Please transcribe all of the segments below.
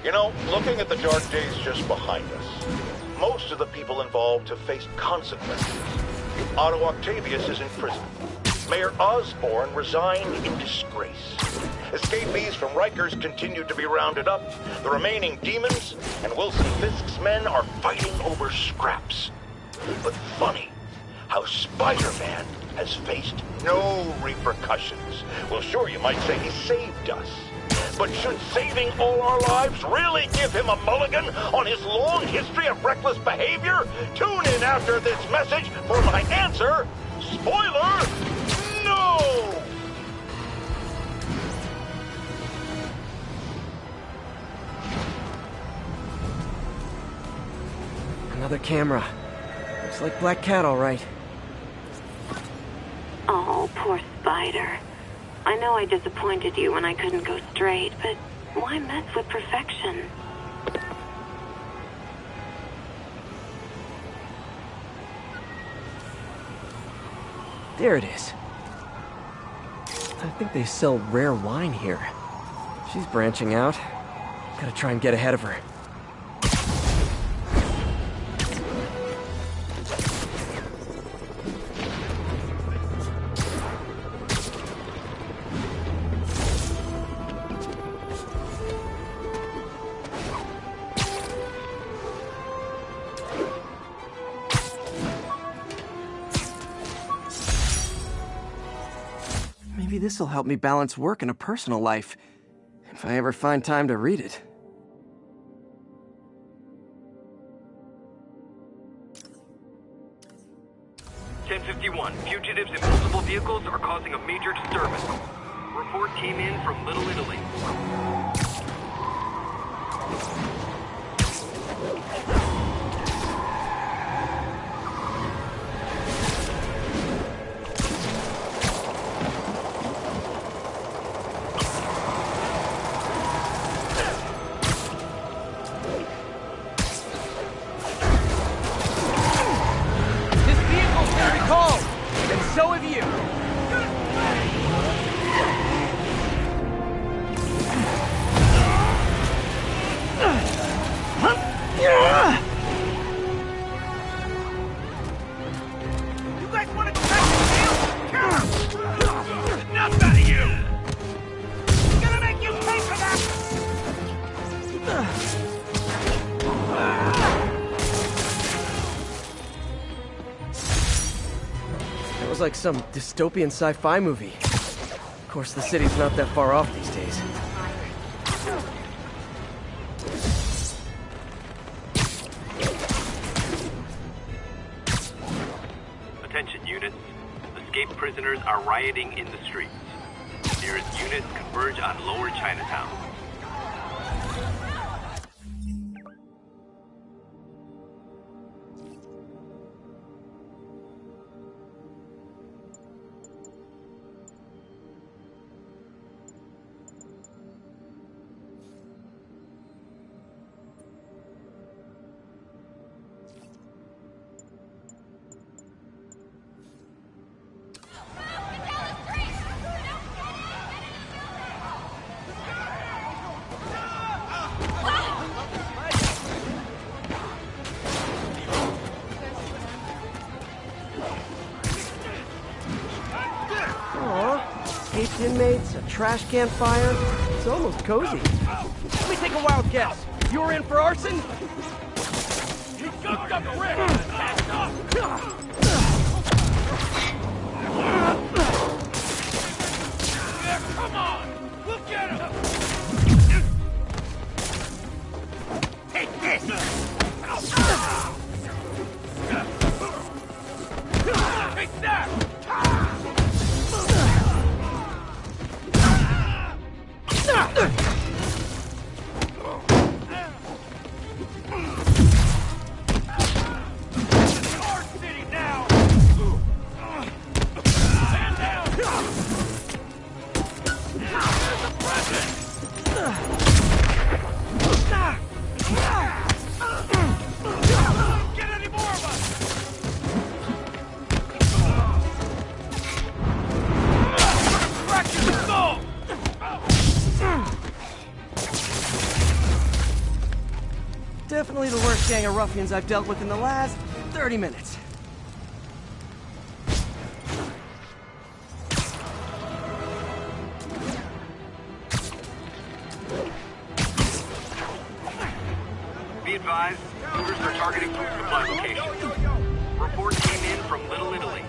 You know, looking at the dark days just behind us, most of the people involved have faced consequences. Otto Octavius is in prison. Mayor Osborn resigned in disgrace. Escapees from Rikers continue to be rounded up. The remaining demons and Wilson Fisk's men are fighting over scraps. But funny how Spider-Man has faced no repercussions. Well, sure, you might say he saved us. But should saving all our lives really give him a mulligan on his long history of reckless behavior? Tune in after this message for my answer. Spoiler, no! Another camera. Looks like Black Cat, all right. Oh, poor Spider. I know I disappointed you when I couldn't go straight, but why mess with perfection? There it is. I think they sell rare wine here. She's branching out. Gotta try and get ahead of her. Maybe this'll help me balance work and a personal life, if I ever find time to read it. Fugitives in multiple vehicles are causing a major disturbance. Report came in from Little Italy. So have you. You guys want to go back to jail? Enough out of you! I'm gonna make you pay for that! It was like some dystopian sci-fi movie. Of course, the city's not that far off these days. Attention units. Escaped prisoners are rioting in the streets. Nearest units converge on Lower Chinatown. Escaped inmates, a trash can fire. It's almost cozy. Let me take a wild guess. You were in for arson? You got the grip! Yeah, come on! We'll get him! Take this! Take that! Definitely the worst gang of ruffians I've dealt with in the last 30 minutes. Be advised, looters are targeting food supply locations. Report came in from Little Italy.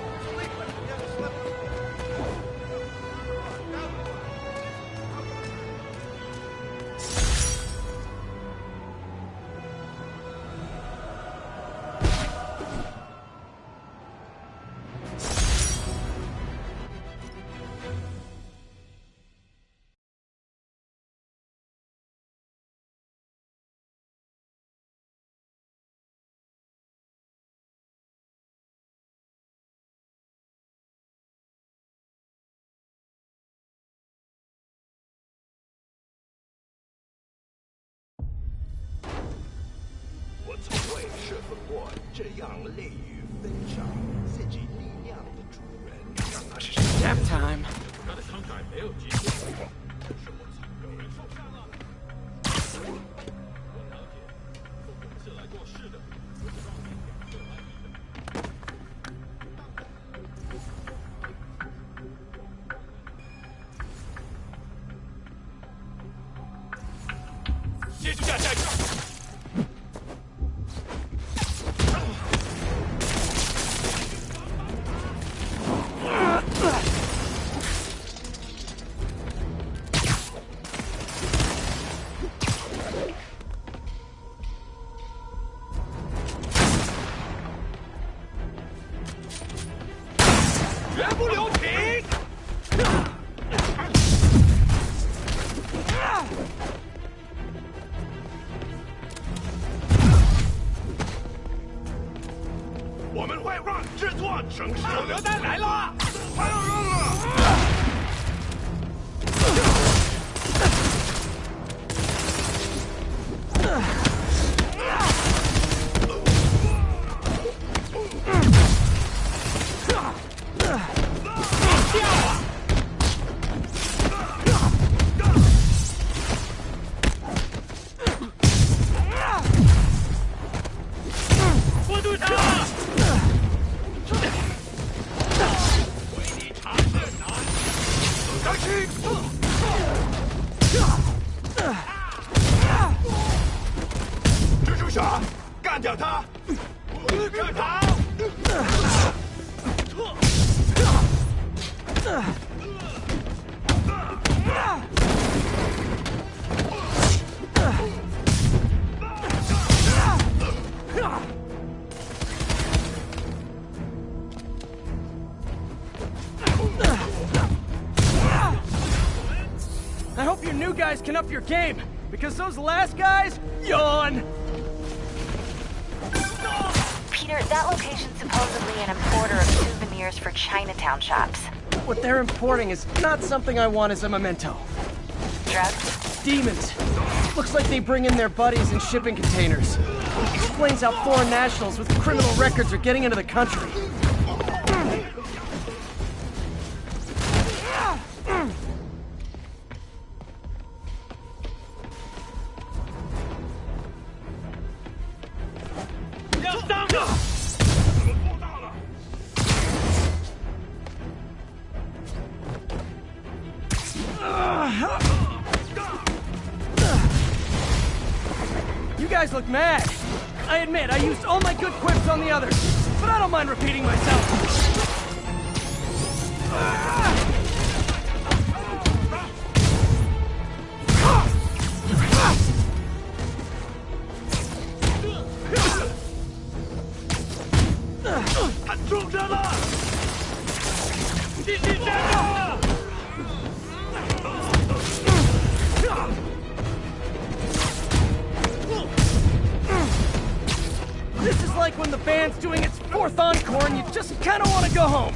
Nap time. I hope your new guys can up your game, because those last guys, yawn! Peter, that location's supposedly an importer of souvenirs for Chinatown shops. What they're importing is not something I want as a memento. Drugs? Demons. Looks like they bring in their buddies in shipping containers. Explains how foreign nationals with criminal records are getting into the country. You guys look mad. I admit, I used all my good quips on the others, but I don't mind repeating myself. This is like when the band's doing its fourth encore and you just kind of want to go home.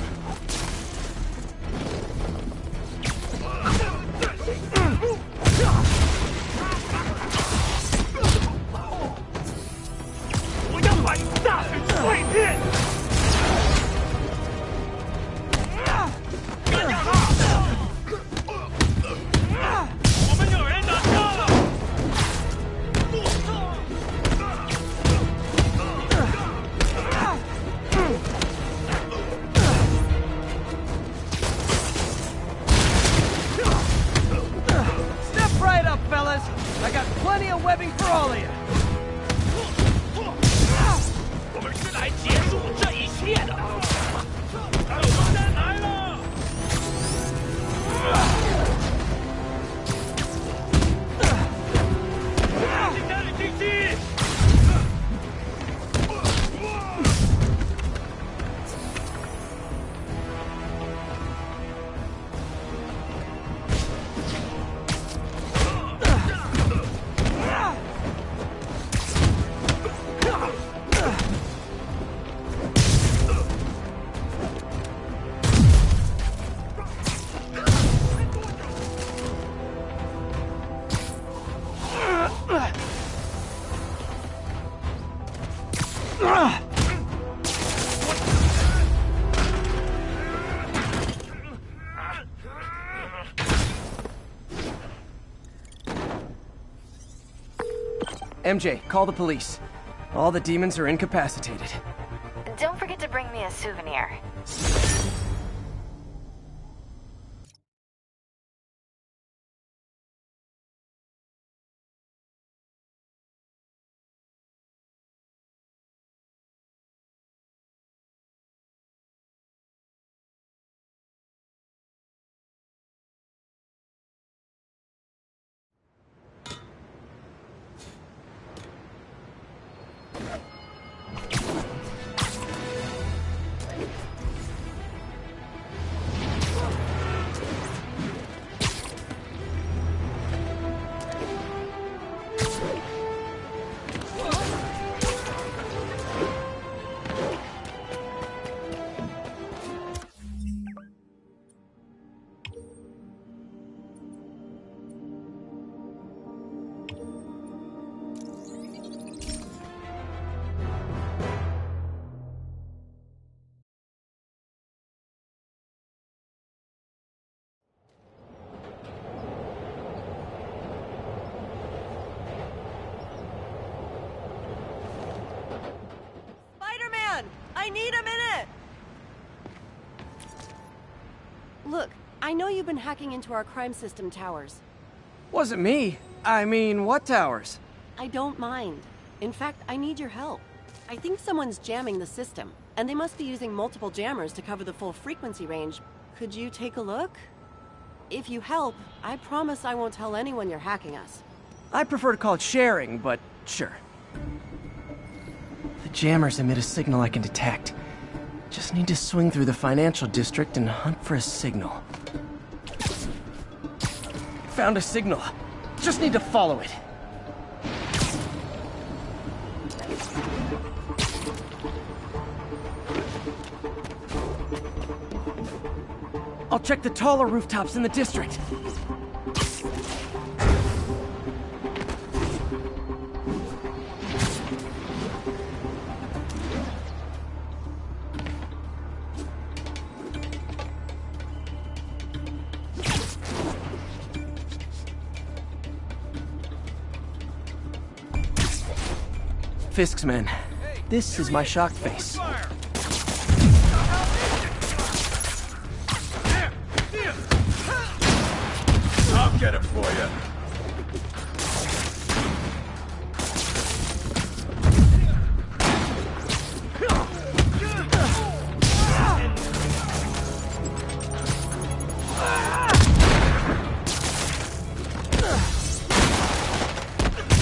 I got plenty of webbing for all of you. 我们是来结束这一切的。炸弹来了！进那里进去！ MJ, call the police. All the demons are incapacitated. Don't forget to bring me a souvenir. I need a minute! Look, I know you've been hacking into our crime system towers. Wasn't me. I mean, what towers? I don't mind. In fact, I need your help. I think someone's jamming the system, and they must be using multiple jammers to cover the full frequency range. Could you take a look? If you help, I promise I won't tell anyone you're hacking us. I prefer to call it sharing, but sure. The jammers emit a signal I can detect. Just need to swing through the financial district and hunt for a signal. Found a signal. Just need to follow it. I'll check the taller rooftops in the district. Fisk's men. This is my shocked face. I'll get him for you.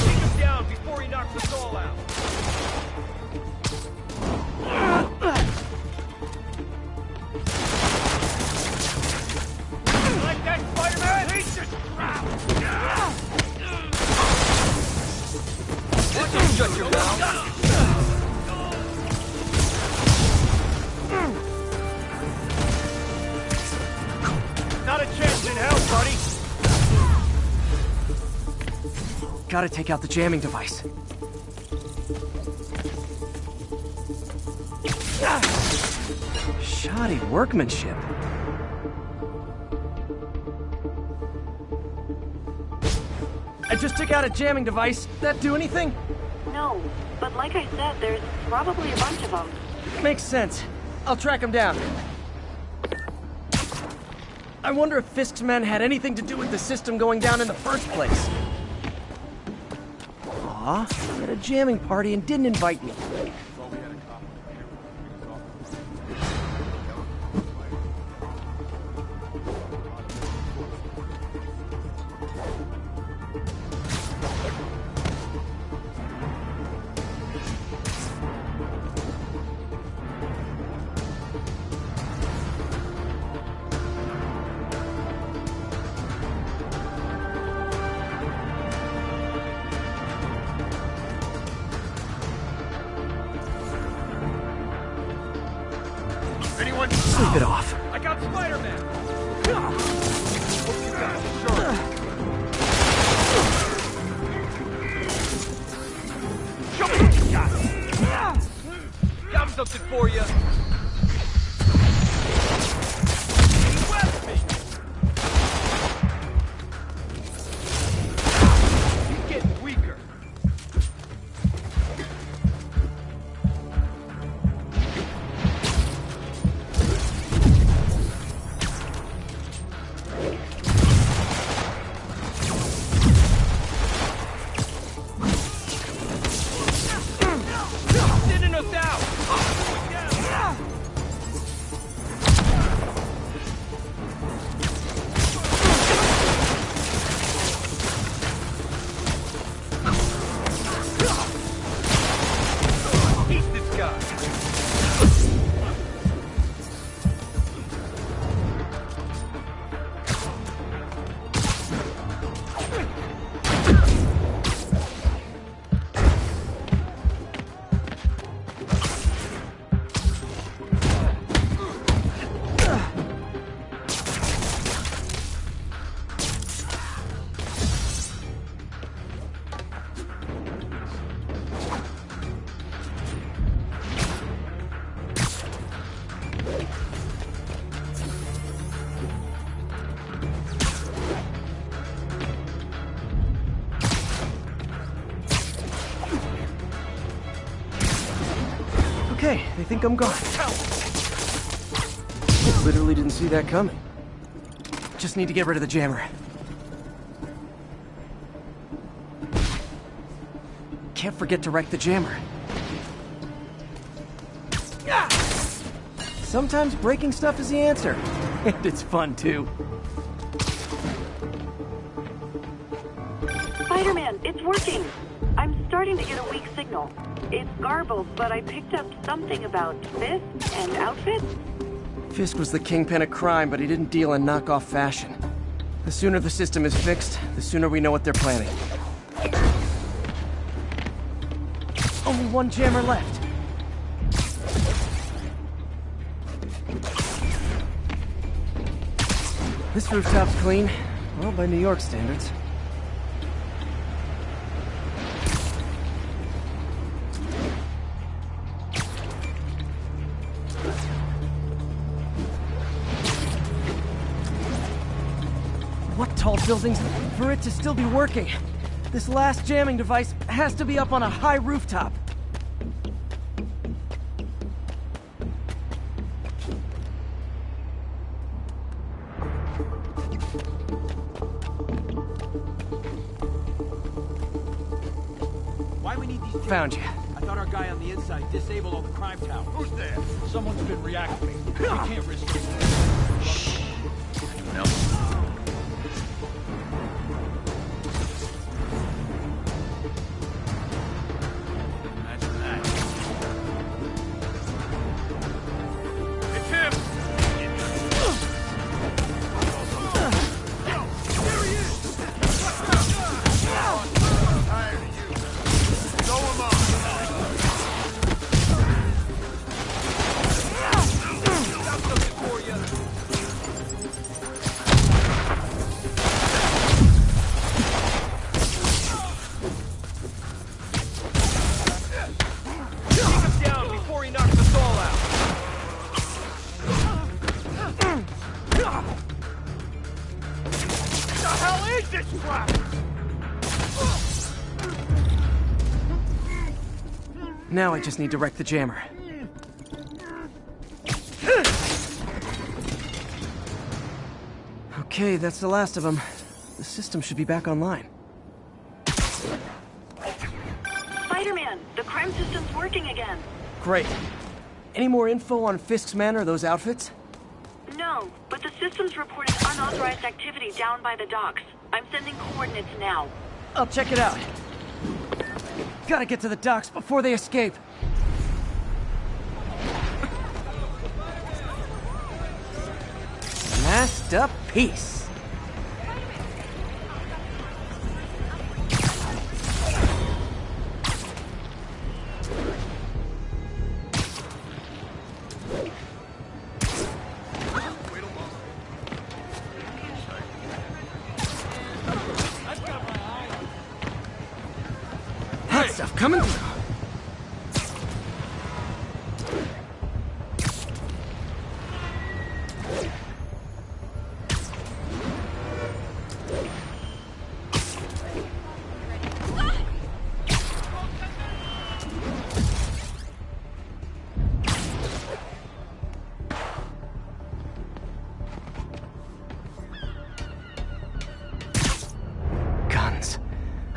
Take him down before he knocks us all out. Like that, Spider-Man? He's just crap. Shut your mouth. Not a chance in hell, buddy. Gotta take out the jamming device. Shoddy workmanship. I just took out a jamming device. That do anything? No, but like I said, there's probably a bunch of them. Makes sense. I'll track him down. I wonder if Fisk's men had anything to do with the system going down in the first place. Aw, you had a jamming party and didn't invite me. Anyone? Sleep it off. I got Spider-Man! Hope you got it, sure. Show me what you got! Got something for you! West me! He's getting weaker. Sending us out! Eat this guy! Okay, they think I'm gone. Literally didn't see that coming. Just need to get rid of the jammer. Can't forget to wreck the jammer. Sometimes breaking stuff is the answer. And it's fun, too. Spider-Man, it's working. I'm starting to get a weak signal. It's garbled, but I picked up something about Fisk and outfits. Fisk was the kingpin of crime, but he didn't deal in knockoff fashion. The sooner the system is fixed, the sooner we know what they're planning. Only one jammer left. This rooftop's clean. Well, by New York standards. What tall buildings for it to still be working? This last jamming device has to be up on a high rooftop. Why we need these Found you. I thought our guy on the inside disabled all the crime towers. Who's there? Someone's been reactivating. We can't risk it. Shh. No. Imagine that. It's him! There he is! Tired of you. So am I. Got something for you. Take him down before he knocks us all out. What the hell is this crap? Now I just need to wreck the jammer. Okay, that's the last of them. The system should be back online. Spider-Man, the crime system's working again. Great. Any more info on Fisk's men or those outfits? No, but the system's reported unauthorized activity down by the docks. I'm sending coordinates now. I'll check it out. Gotta get to the docks before they escape. Masterpiece. That stuff coming through. Guns.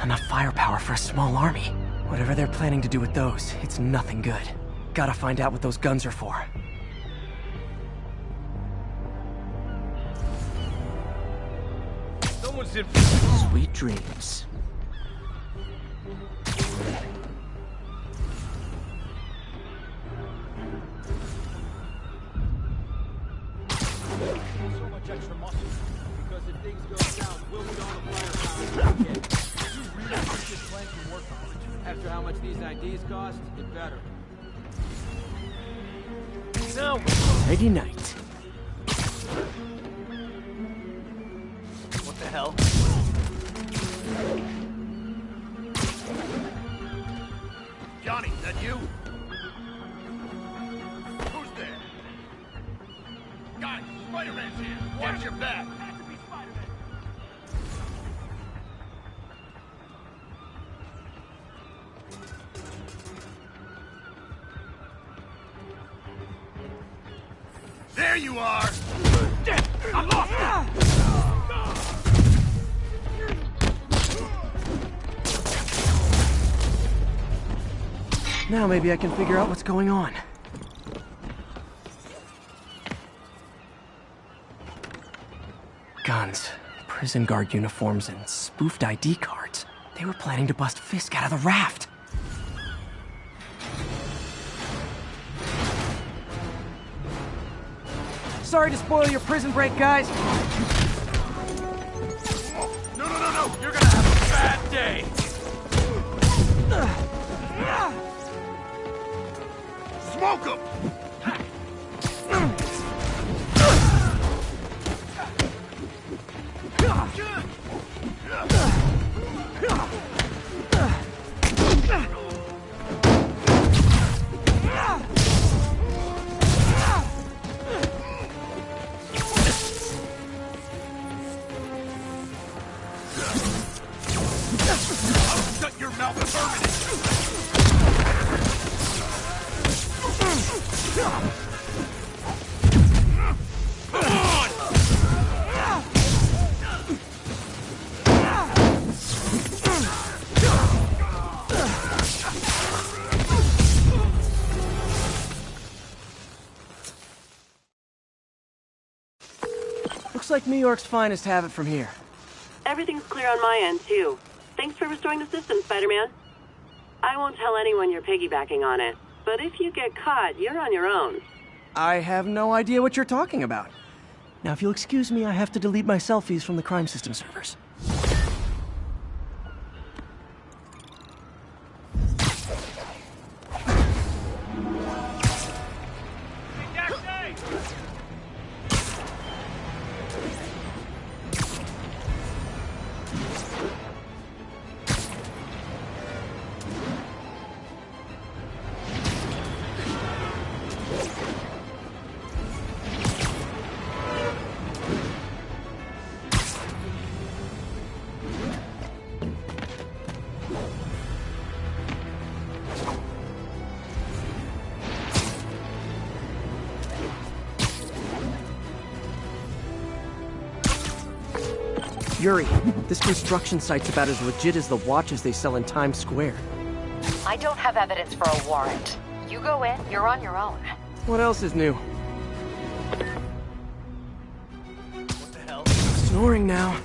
Enough firepower for a small army. Whatever they're planning to do with those, it's nothing good. Gotta find out what those guns are for. Someone's in. Sweet dreams. So much extra muscle. Because if things go south, we'll be on the firepower again. You really think this plan can work? After how much these IDs cost, it better. No. Nighty night. What the hell? Johnny, is that you? Who's there? Guys, Spider-Man's here. Watch your back. Had to be Spider-Man. There you are! I'm lost! Now maybe I can figure out what's going on. Guns, prison guard uniforms, and spoofed ID cards. They were planning to bust Fisk out of the raft. Sorry to spoil your prison break, guys. No, you're gonna have a bad day! Smoke him! Shut your mouth and burn it! Looks like New York's finest have it from here. Everything's clear on my end, too. Thanks for restoring the system, Spider-Man. I won't tell anyone you're piggybacking on it, but if you get caught, you're on your own. I have no idea what you're talking about. Now, if you'll excuse me, I have to delete my selfies from the crime system servers. Yuri, this construction site's about as legit as the watches they sell in Times Square. I don't have evidence for a warrant. You go in, you're on your own. What else is new? What the hell? Snoring now.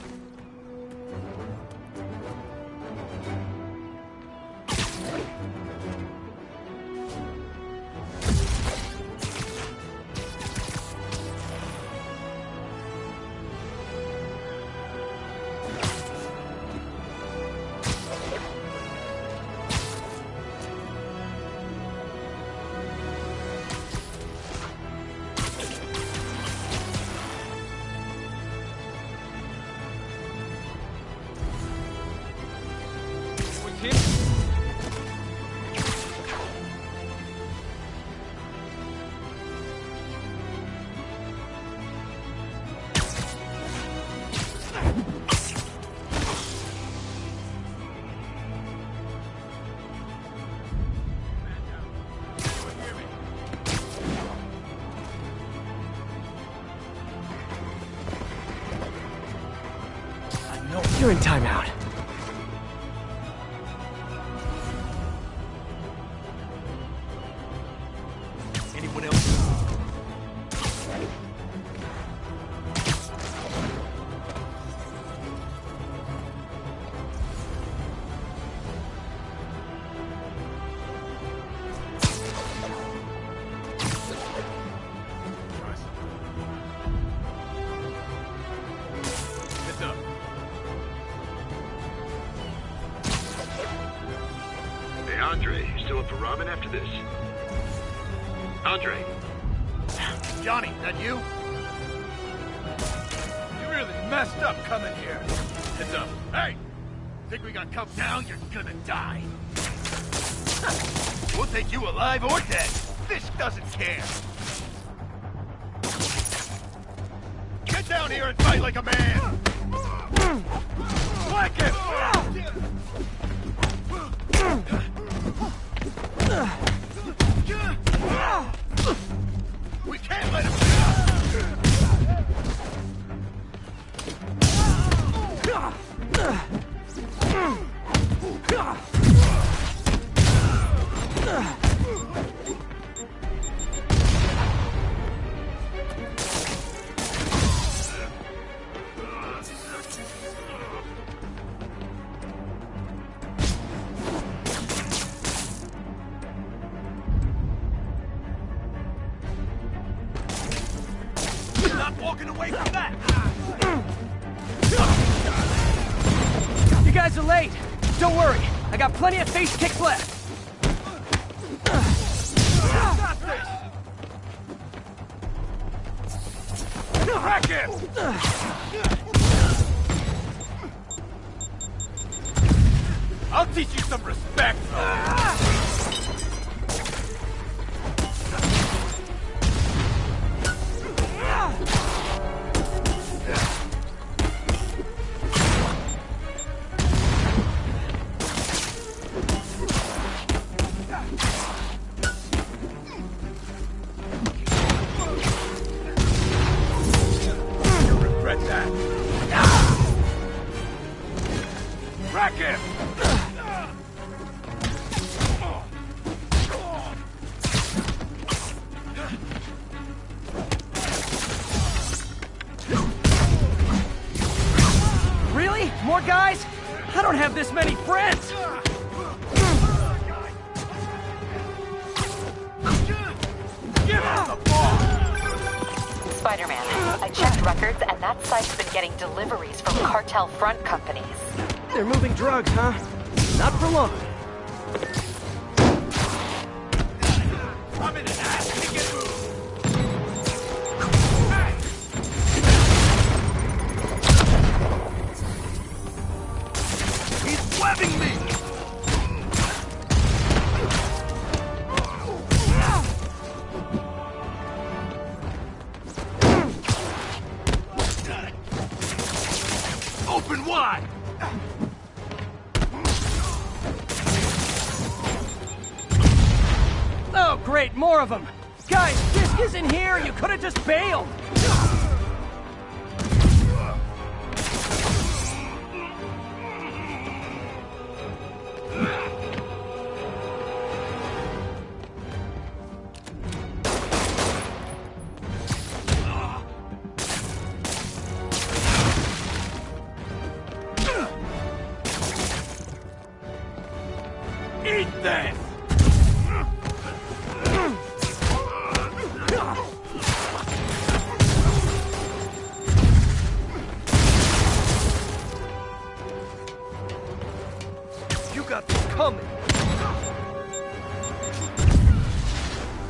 You're in timeout. Anyone else? Heads up. Hey, Andre, you still up for ramen after this? Andre. Johnny, that you? You really messed up coming here. Heads up. Hey! Think we got come down, you're gonna die. We'll take you alive or dead. Fish doesn't care. Get down here and fight like a man! Whack him! We can't let him not walking away from that! You guys are late. Don't worry. I got plenty of face kicks left. Stop this! Crack him! I'll teach you some respect! You'll regret that! Crack him! Really? More guys? I don't have this many friends! Give him the ball! Spider-Man, I checked records and that site's been getting deliveries from cartel front companies. They're moving drugs, huh? Not for long. I'm in an ass-kicking mood! He's webbing me! Open wide! Oh, great, more of them! Guys, Fisk isn't here! You could have just bailed! Eat this! You got this coming.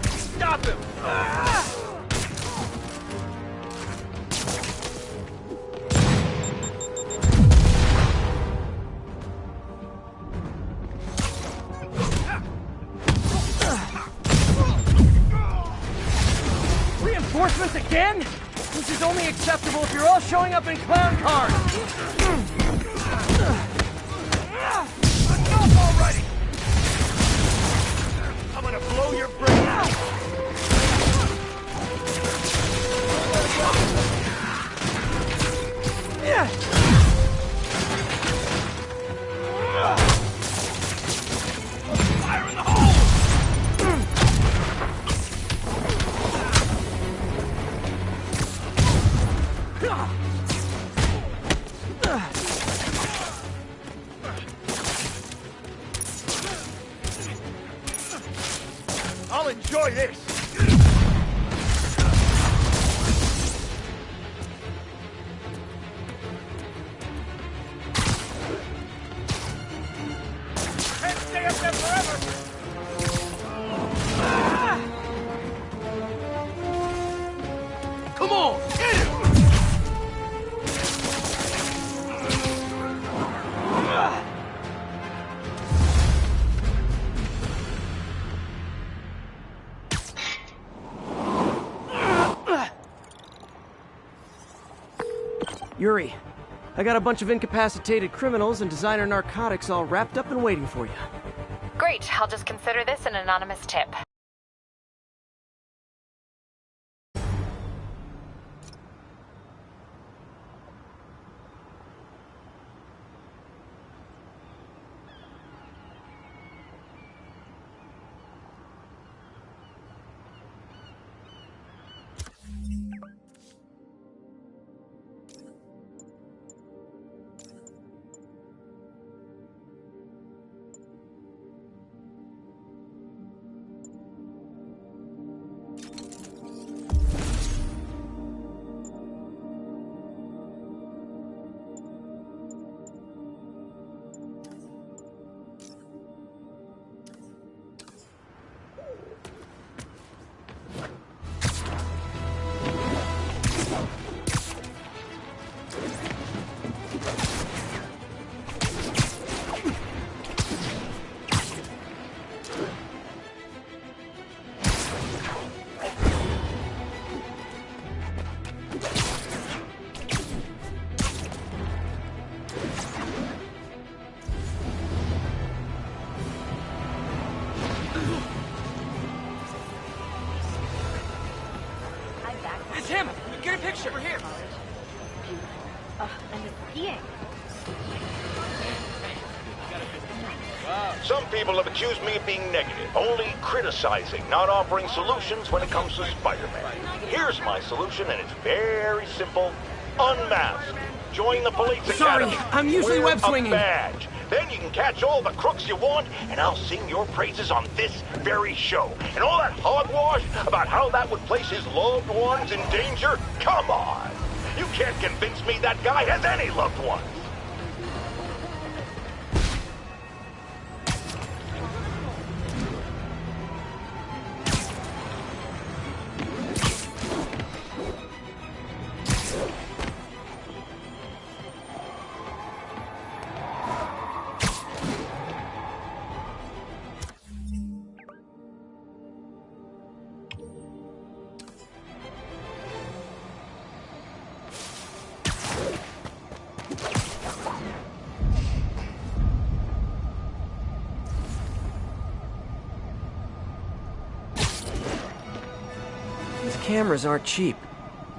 Stop him! Reinforcements again? This is only acceptable if you're all showing up in clown cars. Enough already! I'm gonna blow your brain out! Yeah. Fire in the hole! I'll enjoy this! Can't stay up there forever! Come on, Get him! Yuri, I got a bunch of incapacitated criminals and designer narcotics all wrapped up and waiting for you. Great, I'll just consider this an anonymous tip. It's him! Get a picture! We're here! And it's peeing. Some people have accused me of being negative, only criticizing, not offering solutions when it comes to Spider-Man. Here's my solution, and it's very simple. Unmask. Join the police academy. Sorry, I'm usually Wear web swinging. a badge. Then you can catch all the crooks you want, and I'll sing your praises on this very show. And all that hogwash about how that would place his loved ones in danger? Come on! You can't convince me that guy has any loved ones. These cameras aren't cheap.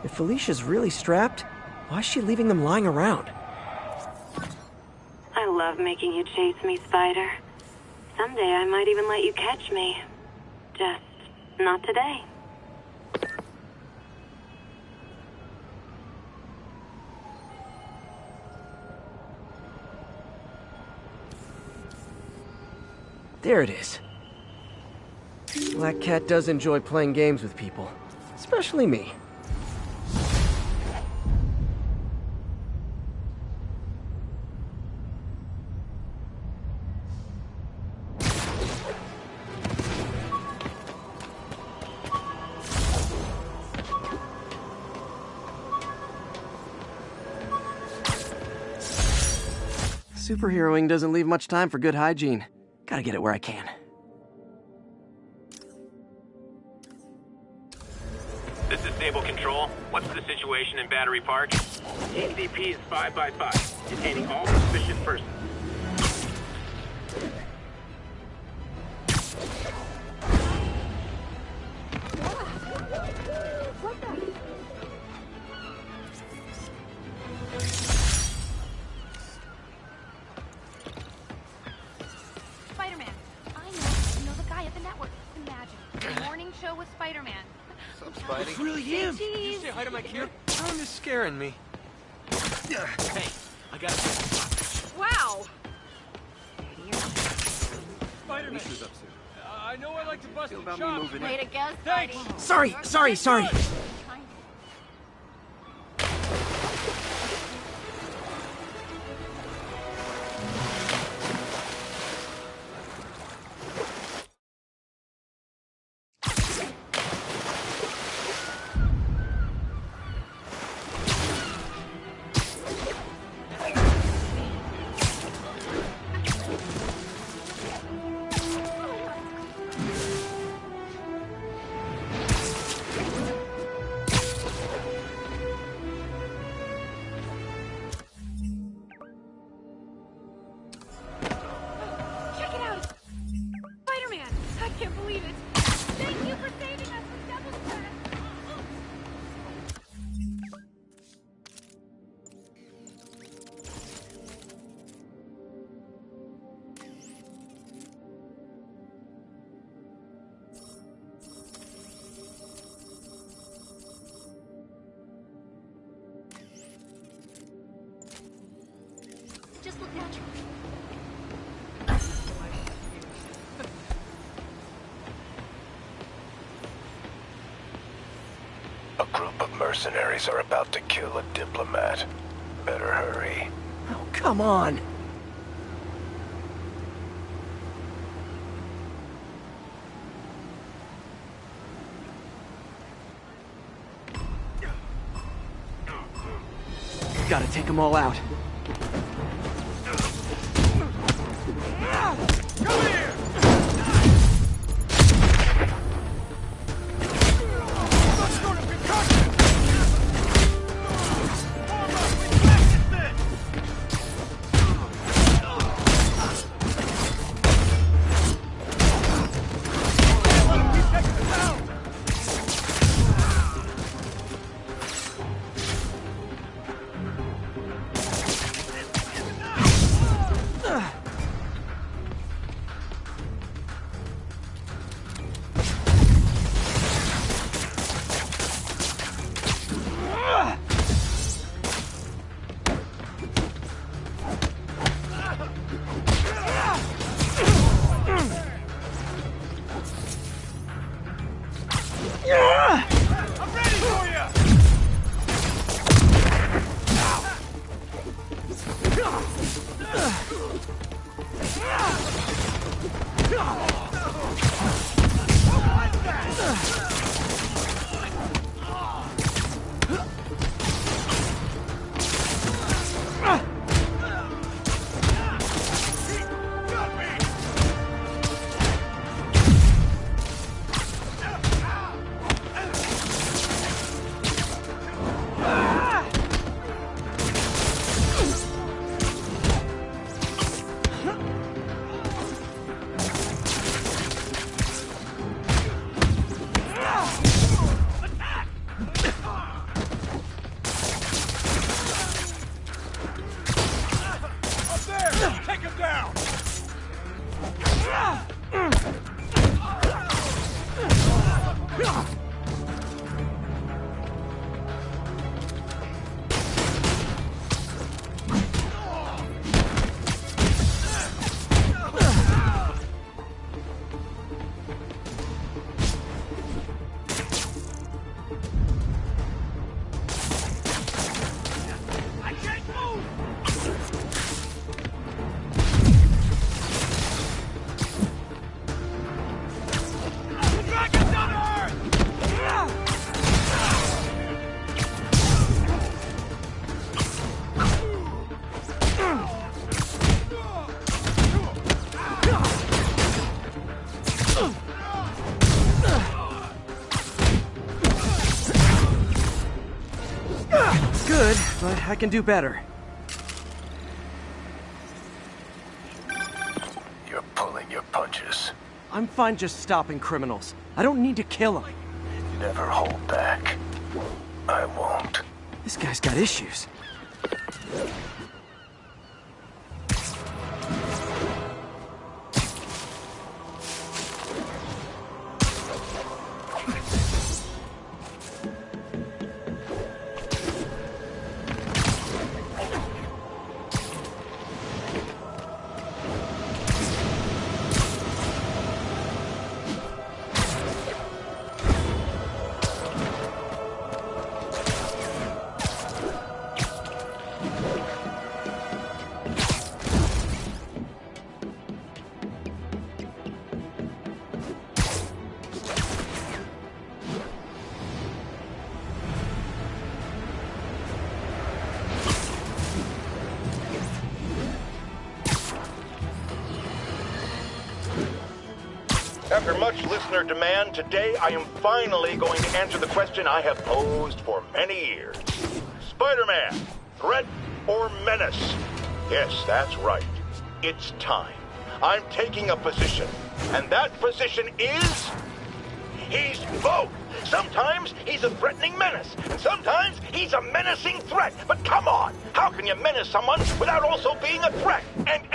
If Felicia's really strapped, why is she leaving them lying around? I love making you chase me, Spider. Someday I might even let you catch me. Just not today. There it is. Black Cat does enjoy playing games with people. Especially me. Superheroing doesn't leave much time for good hygiene. Gotta get it where I can. This is Stable Control. What's the situation in Battery Park? ACP is 5x5, detaining all suspicious persons. Spider-Man. I know the guy at the network. Imagine. The morning show with Spider-Man. What's up, Spidey? It's really him! Cheese. Did you say hi to my kid? Tom is scaring me. Hey, I got it. Wow! Spider-Man! I know I like to bust the chops. Way to go, Thanks! Spidey. Sorry. Check it out! Spider-Man! I can't believe it! Thank you for saving us from Devil's Crash! Just look natural. A group of mercenaries are about to kill a diplomat. Better hurry. Oh, come on. Gotta take them all out. but I can do better. You're pulling your punches. I'm fine just stopping criminals. I don't need to kill them. Never hold back. I won't. This guy's got issues. After much listener demand, today I am finally going to answer the question I have posed for many years. Spider-Man, threat or menace? Yes, that's right. It's time. I'm taking a position, and that position is... he's both. Sometimes he's a threatening menace, and sometimes he's a menacing threat. But come on, how can you menace someone without also being a threat? And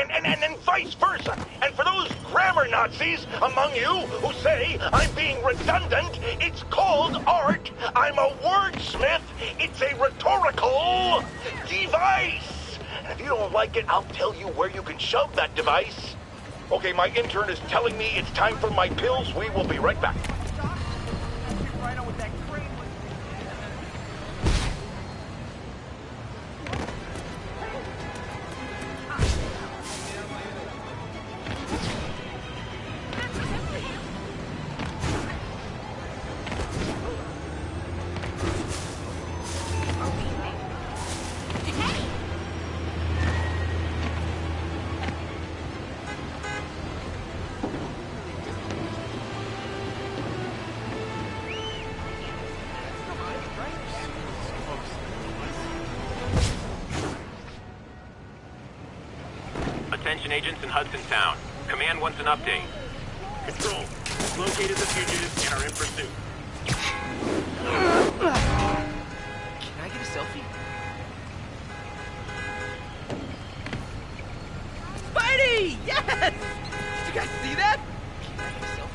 vice versa. And for those grammar Nazis among you who say I'm being redundant, it's called art. I'm a wordsmith. It's a rhetorical device. And if you don't like it, I'll tell you where you can shove that device. Okay, my intern is telling me it's time for my pills. We will be right back. Attention agents in Hudson Town. Command wants an update. Control. Located the fugitives and are in pursuit. Can I get a selfie? Spidey! Yes! Did you guys see that? Can I get a selfie?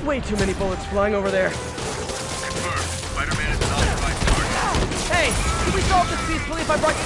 Way too many bullets flying over there. Confirmed. Spider-Man is an occupied target. Hey, can we solve this peacefully if I brought you...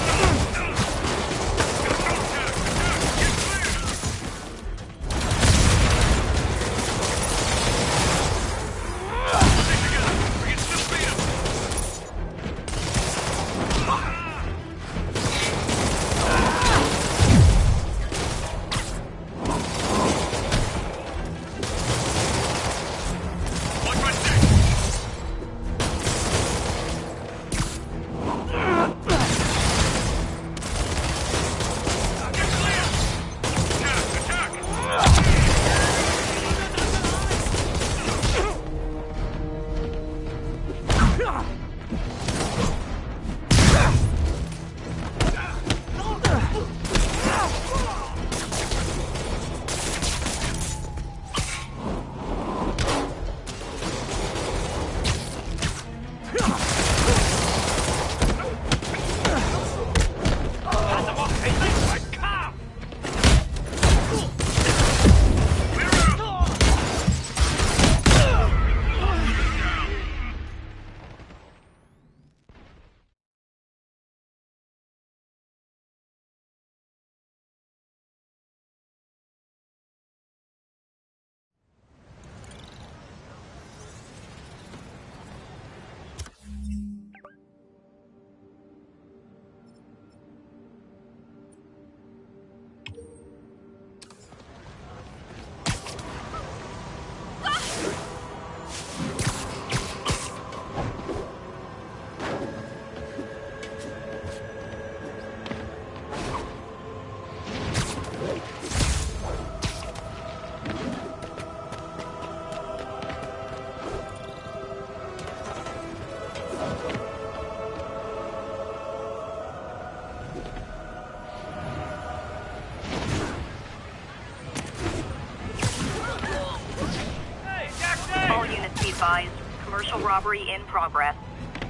commercial robbery in progress.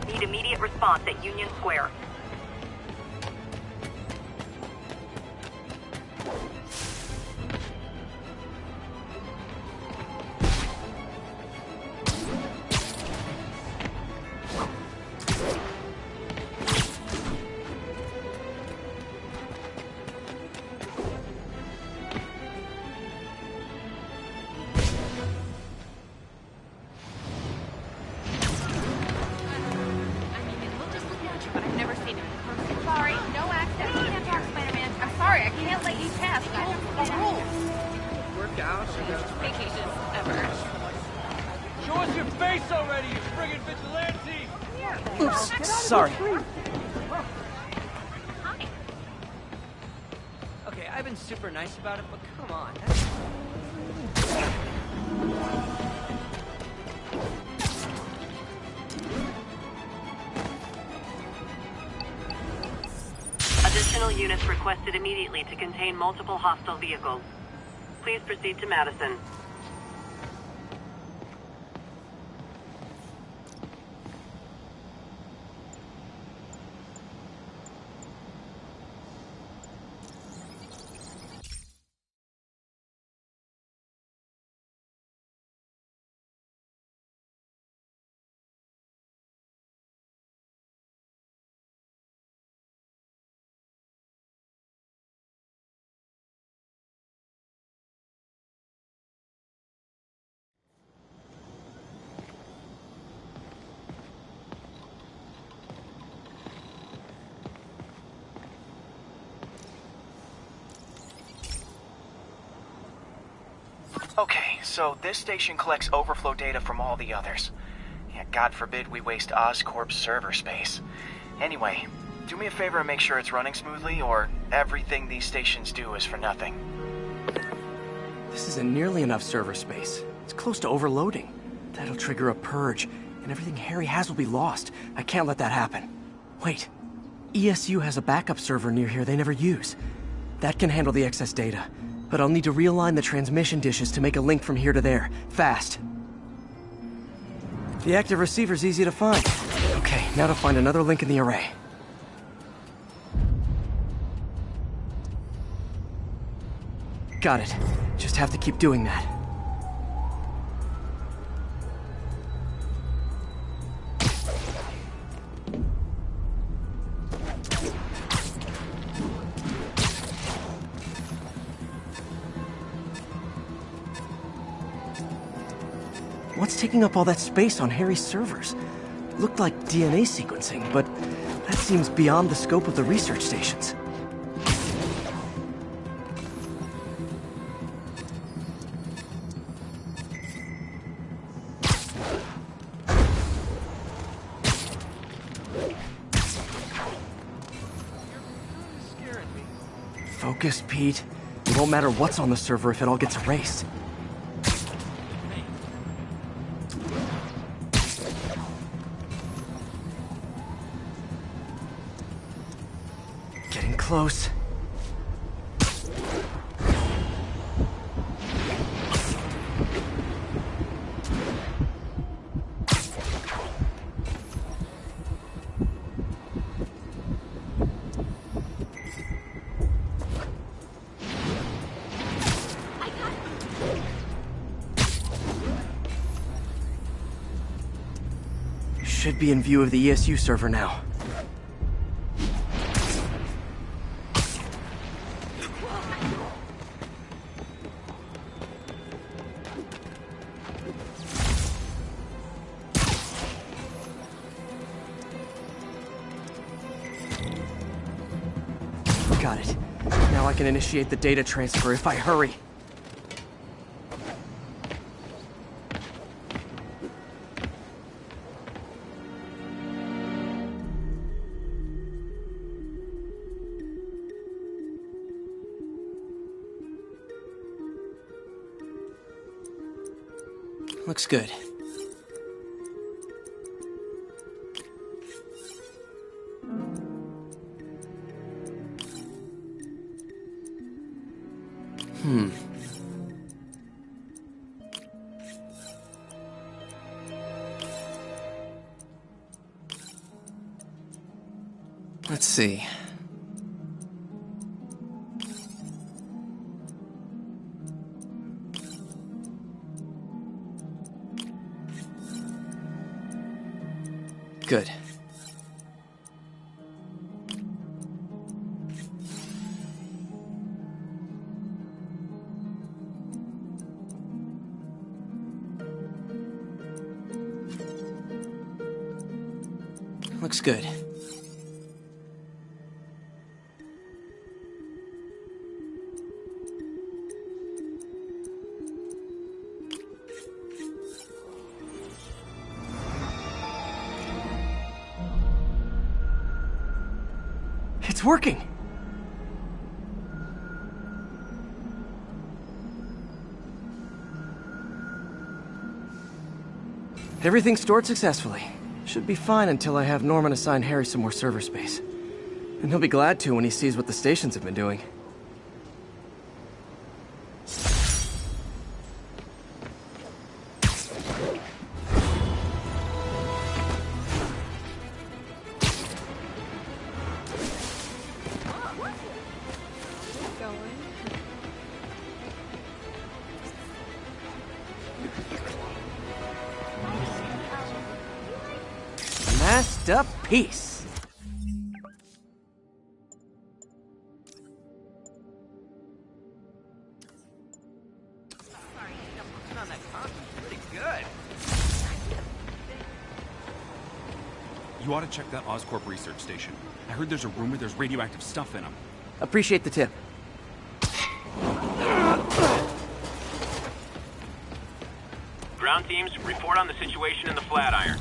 Need immediate response at Union Square. Sorry. Okay, I've been super nice about it, but come on. Additional units requested immediately to contain multiple hostile vehicles. Please proceed to Madison. Okay, so this station collects overflow data from all the others. Yeah, God forbid we waste Oscorp's server space. Anyway, do me a favor and make sure it's running smoothly, or everything these stations do is for nothing. This isn't nearly enough server space. It's close to overloading. That'll trigger a purge, and everything Harry has will be lost. I can't let that happen. Wait. ESU has a backup server near here they never use. That can handle the excess data. But I'll need to realign the transmission dishes to make a link from here to there. Fast. The active receiver's easy to find. Okay, now to find another link in the array. Got it. Just have to keep doing that. What's taking up all that space on Harry's servers? Looked like DNA sequencing, but that seems beyond the scope of the research stations. Focus, Pete. It won't matter what's on the server if it all gets erased. Getting close. Should be in view of the ESU server now. Got it. Now I can initiate the data transfer if I hurry. Looks good. see. Good. Looks good. It's working! Everything's stored successfully. Should be fine until I have Norman assign Harry some more server space. And he'll be glad to when he sees what the stations have been doing. Masterpiece. You ought to check that Oscorp research station. I heard there's a rumor there's radioactive stuff in them. Appreciate the tip. Ground teams, report on the situation in the Flatiron.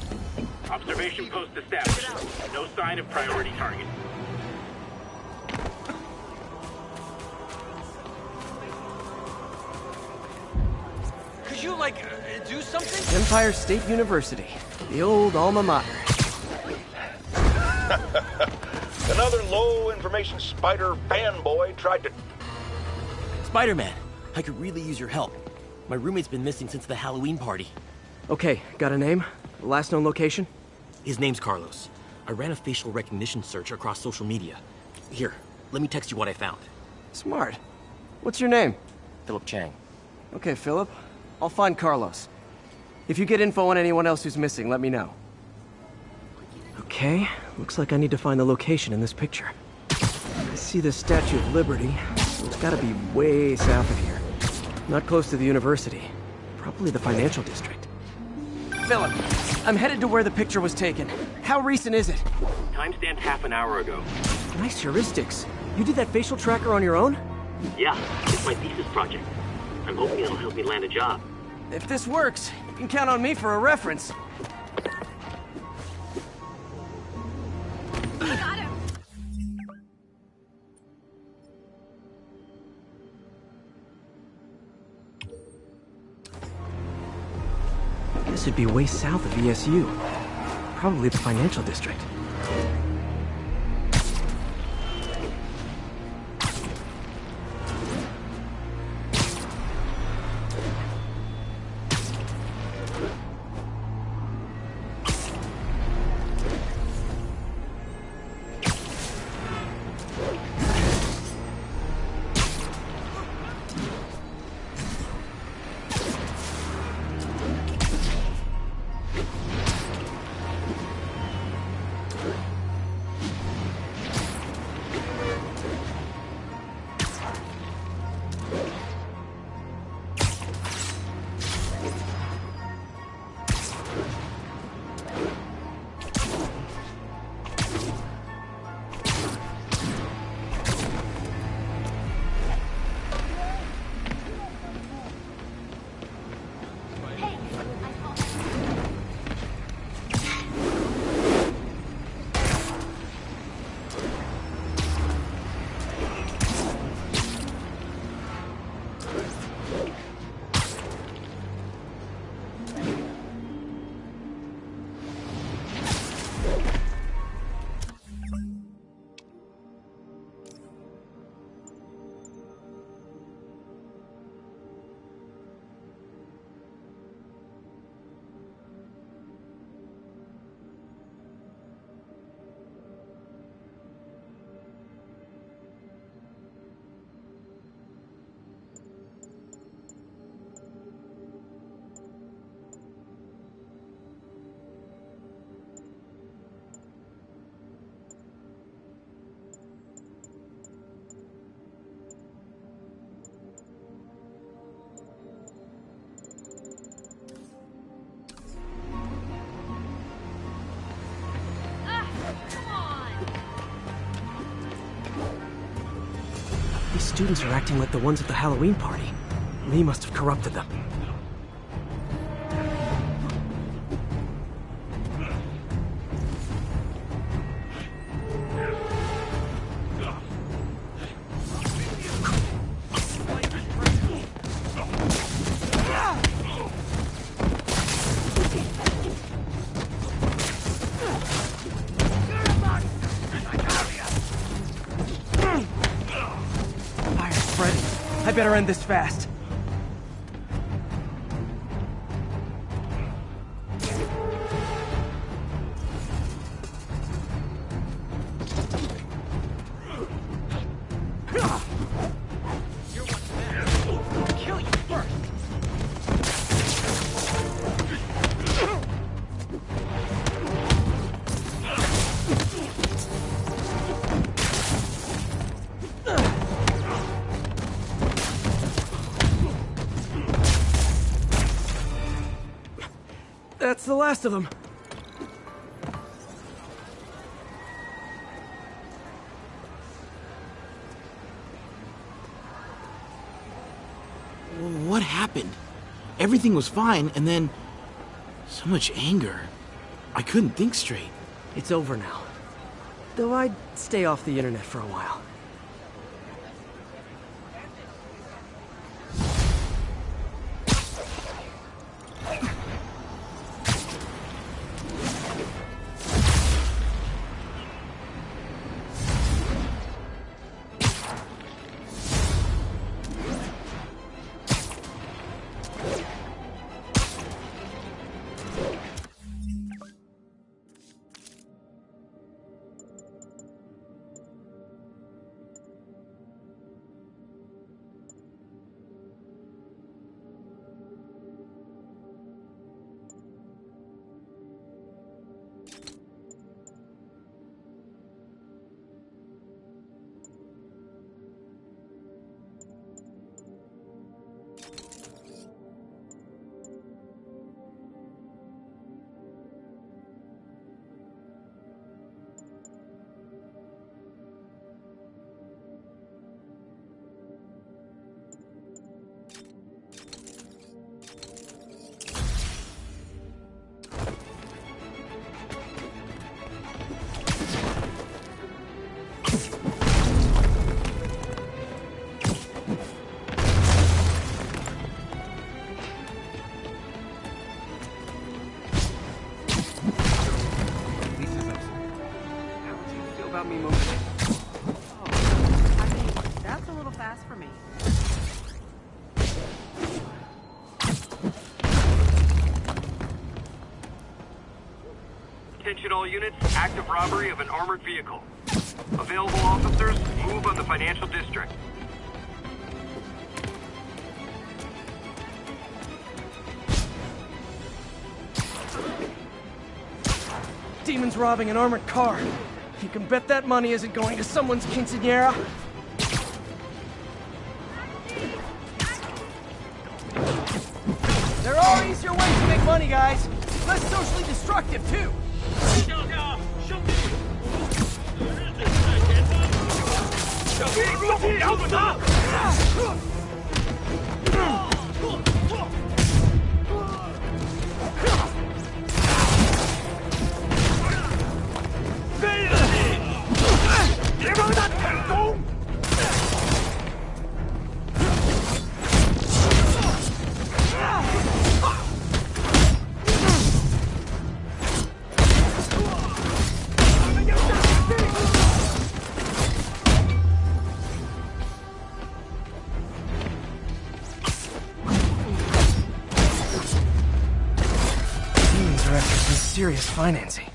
Observation post established. No sign of priority target. Could you, do something? Empire State University. The old alma mater. Another low-information Spider fanboy tried to... Spider-Man, I could really use your help. My roommate's been missing since the Halloween party. Okay, got a name? Last known location? His name's Carlos. I ran a facial recognition search across social media. Here, let me text you what I found. Smart. What's your name? Philip Chang. Okay, Philip. I'll find Carlos. If you get info on anyone else who's missing, let me know. Okay, looks like I need to find the location in this picture. I see the Statue of Liberty, so it's gotta be way south of here. Not close to the university. Probably the financial district. Philip, I'm headed to where the picture was taken. How recent is it? Timestamped half an hour ago. Nice heuristics. You did that facial tracker on your own? Yeah, it's my thesis project. I'm hoping it'll help me land a job. If this works, you can count on me for a reference. I got him. This would be way south of ESU. Probably the financial district. These students are acting like the ones at the Halloween party. Lee must have corrupted them. I better end this fast. Kill you first. That's the last of them. What happened? Everything was fine, and then... so much anger. I couldn't think straight. It's over now. Though I'd stay off the internet for a while. Attention all units, active robbery of an armored vehicle. Available officers, move on the financial district. Demon's robbing an armored car. You can bet that money isn't going to someone's quinceañera. There are easier ways to make money, guys. Less socially destructive, too. Serious financing.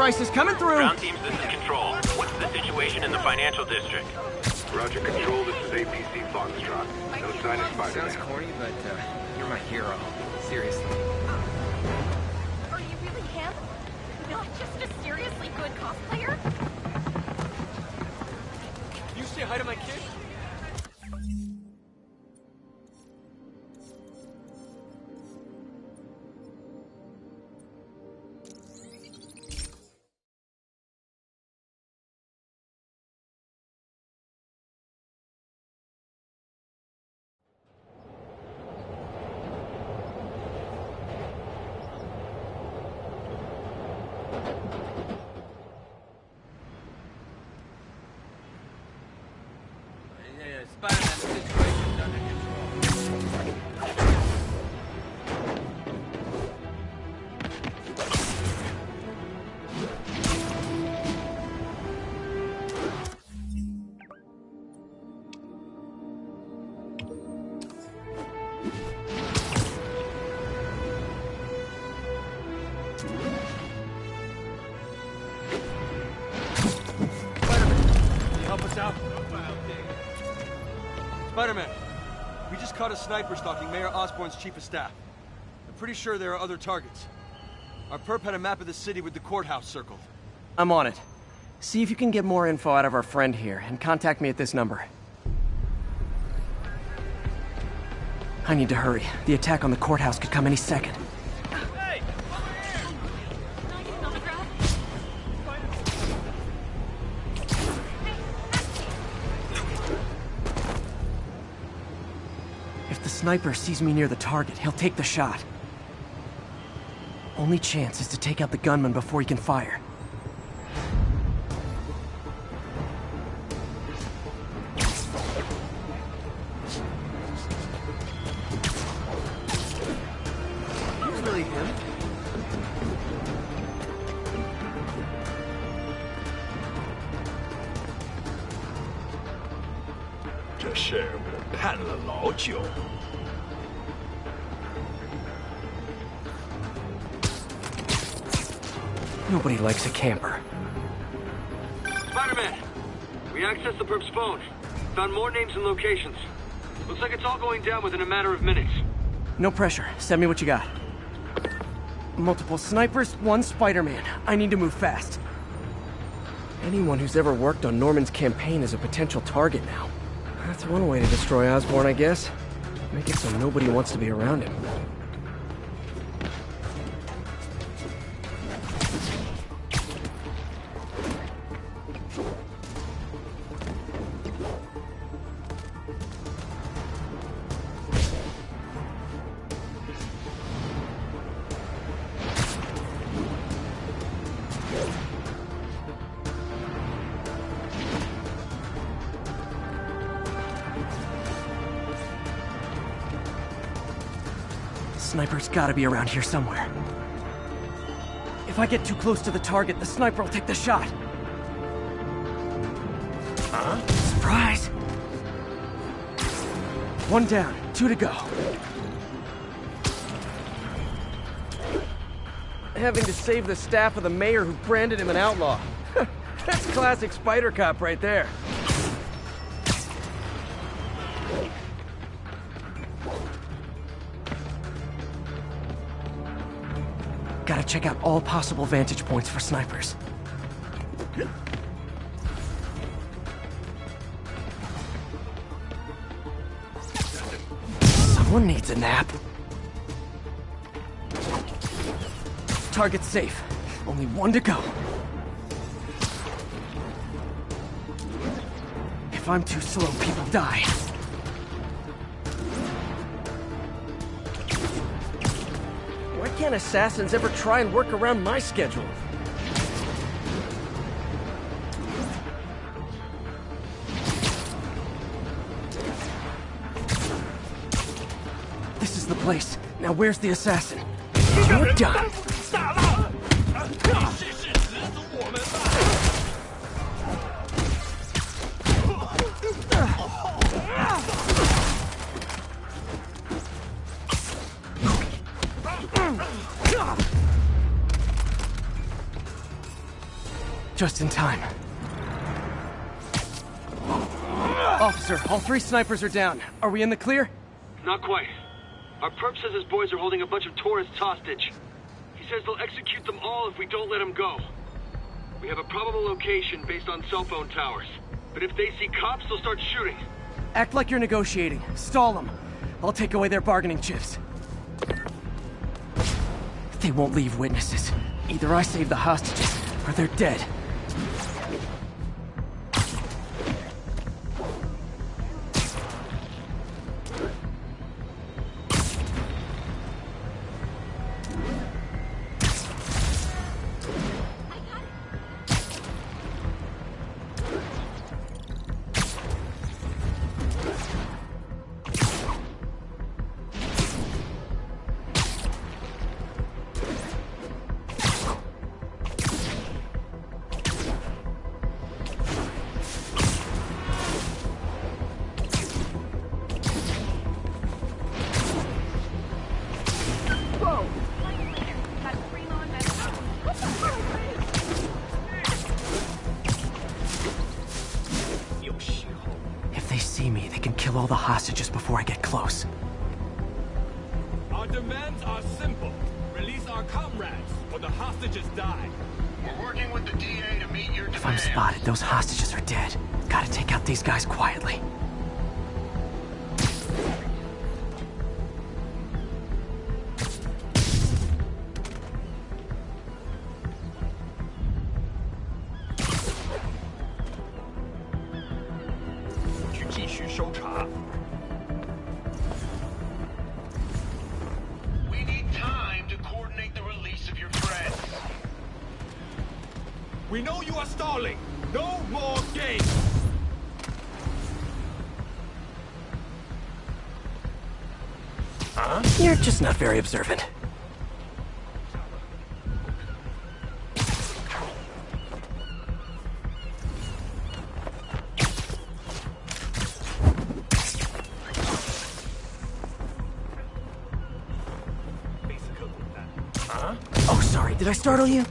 crisis coming through. Ground teams, this is Control. What's the situation in the financial district? Roger, Control, this is APC Foxtrot. No sign of Spider-Man. Sounds corny, but you're my hero. Seriously. Are you really him? Not just a seriously good cosplayer? You say hi to my kid? Spider-Man, the situation's under control. Spider-Man, can you help us out? Spider-Man, we just caught a sniper stalking Mayor Osborn's chief of staff. I'm pretty sure there are other targets. Our perp had a map of the city with the courthouse circled. I'm on it. See if you can get more info out of our friend here, and contact me at this number. I need to hurry. The attack on the courthouse could come any second. If the sniper sees me near the target, he'll take the shot. Only chance is to take out the gunman before he can fire. Really him?这事我盼了老久。 Nobody likes a camper. Spider-Man! We accessed the perp's phone. Found more names and locations. Looks like it's all going down within a matter of minutes. No pressure. Send me what you got. Multiple snipers, one Spider-Man. I need to move fast. Anyone who's ever worked on Norman's campaign is a potential target now. That's one way to destroy Osborn, I guess. Make it so nobody wants to be around him. Sniper's gotta be around here somewhere. If I get too close to the target, the sniper will take the shot. Huh? Surprise! One down, 2 to go. Having to save the staff of the mayor who branded him an outlaw. That's classic Spider Cop right there. Gotta check out all possible vantage points for snipers. Someone needs a nap. Target's safe. Only 1 to go. If I'm too slow, people die. Why can't assassins ever try and work around my schedule? This is the place. Now where's the assassin? You're done. Just in time. Officer, all 3 snipers are down. Are we in the clear? Not quite. Our perp says his boys are holding a bunch of tourists hostage. He says they'll execute them all if we don't let them go. We have a probable location based on cell phone towers. But if they see cops, they'll start shooting. Act like you're negotiating. Stall them. I'll take away their bargaining chips. They won't leave witnesses. Either I save the hostages, or they're dead. All the hostages before I get close. Our demands are simple. Release our comrades, or the hostages die. We're working with the DA to meet your demands. If I'm spotted, those hostages are dead. Gotta take out these guys quietly. We need time to coordinate the release of your friends. We know you are stalling. No more games. Huh? You're just not very observant. Huh? Oh, sorry. Did I startle you?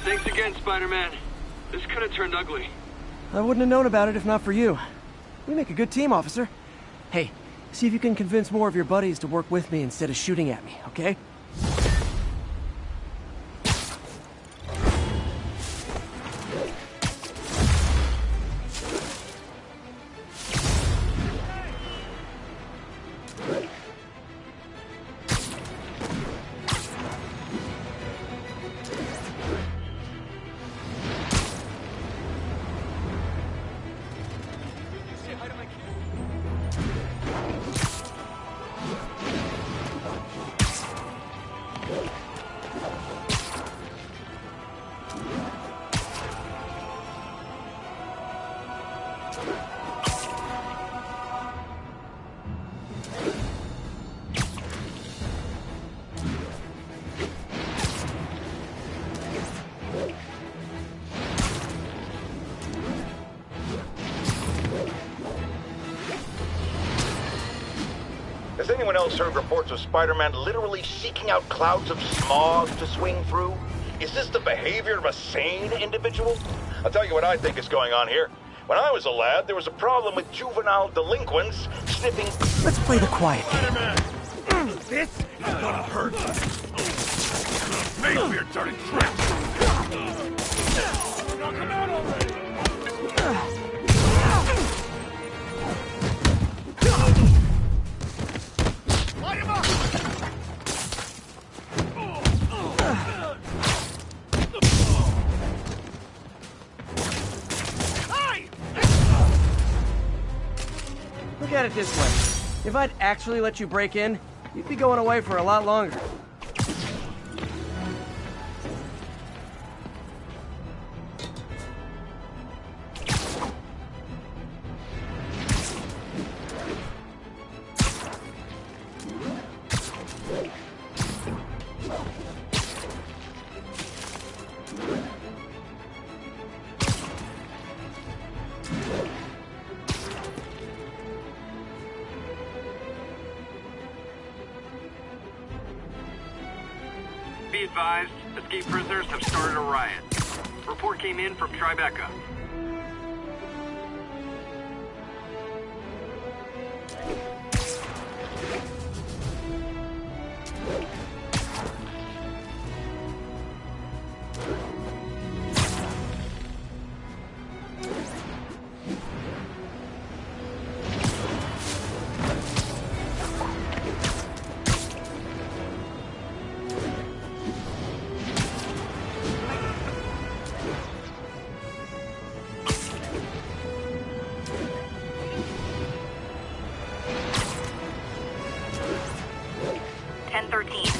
Thanks again, Spider-Man. This could have turned ugly. I wouldn't have known about it if not for you. We make a good team, officer. Hey, see if you can convince more of your buddies to work with me instead of shooting at me, okay? Has anyone else heard reports of Spider-Man literally seeking out clouds of smog to swing through? Is this the behavior of a sane individual? I'll tell you what I think is going on here. When I was a lad, there was a problem with juvenile delinquents sniffing... Let's play the quiet game. This is gonna hurt. Maybe you're turning tricks. Knock him out already. Light him up. Look at it this way. If I'd actually let you break in, you'd be going away for a lot longer. Be advised, escaped prisoners have started a riot. Report came in from Tribeca.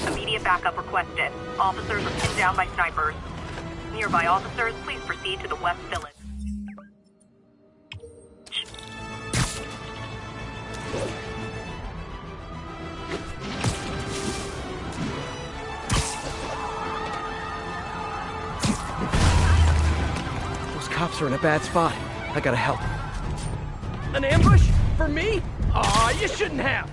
Immediate backup requested. Officers are pinned down by snipers. Nearby officers, please proceed to the West Village. Those cops are in a bad spot. I gotta help. An ambush? For me? Aw, you shouldn't have!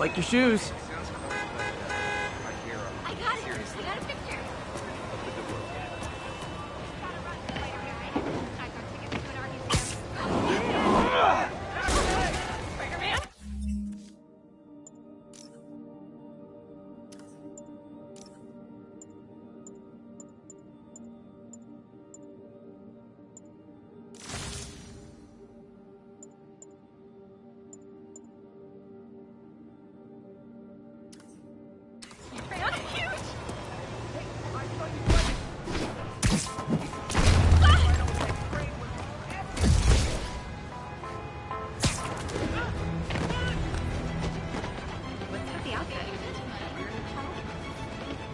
Like your shoes. I got it. I got a picture. Spider-Man?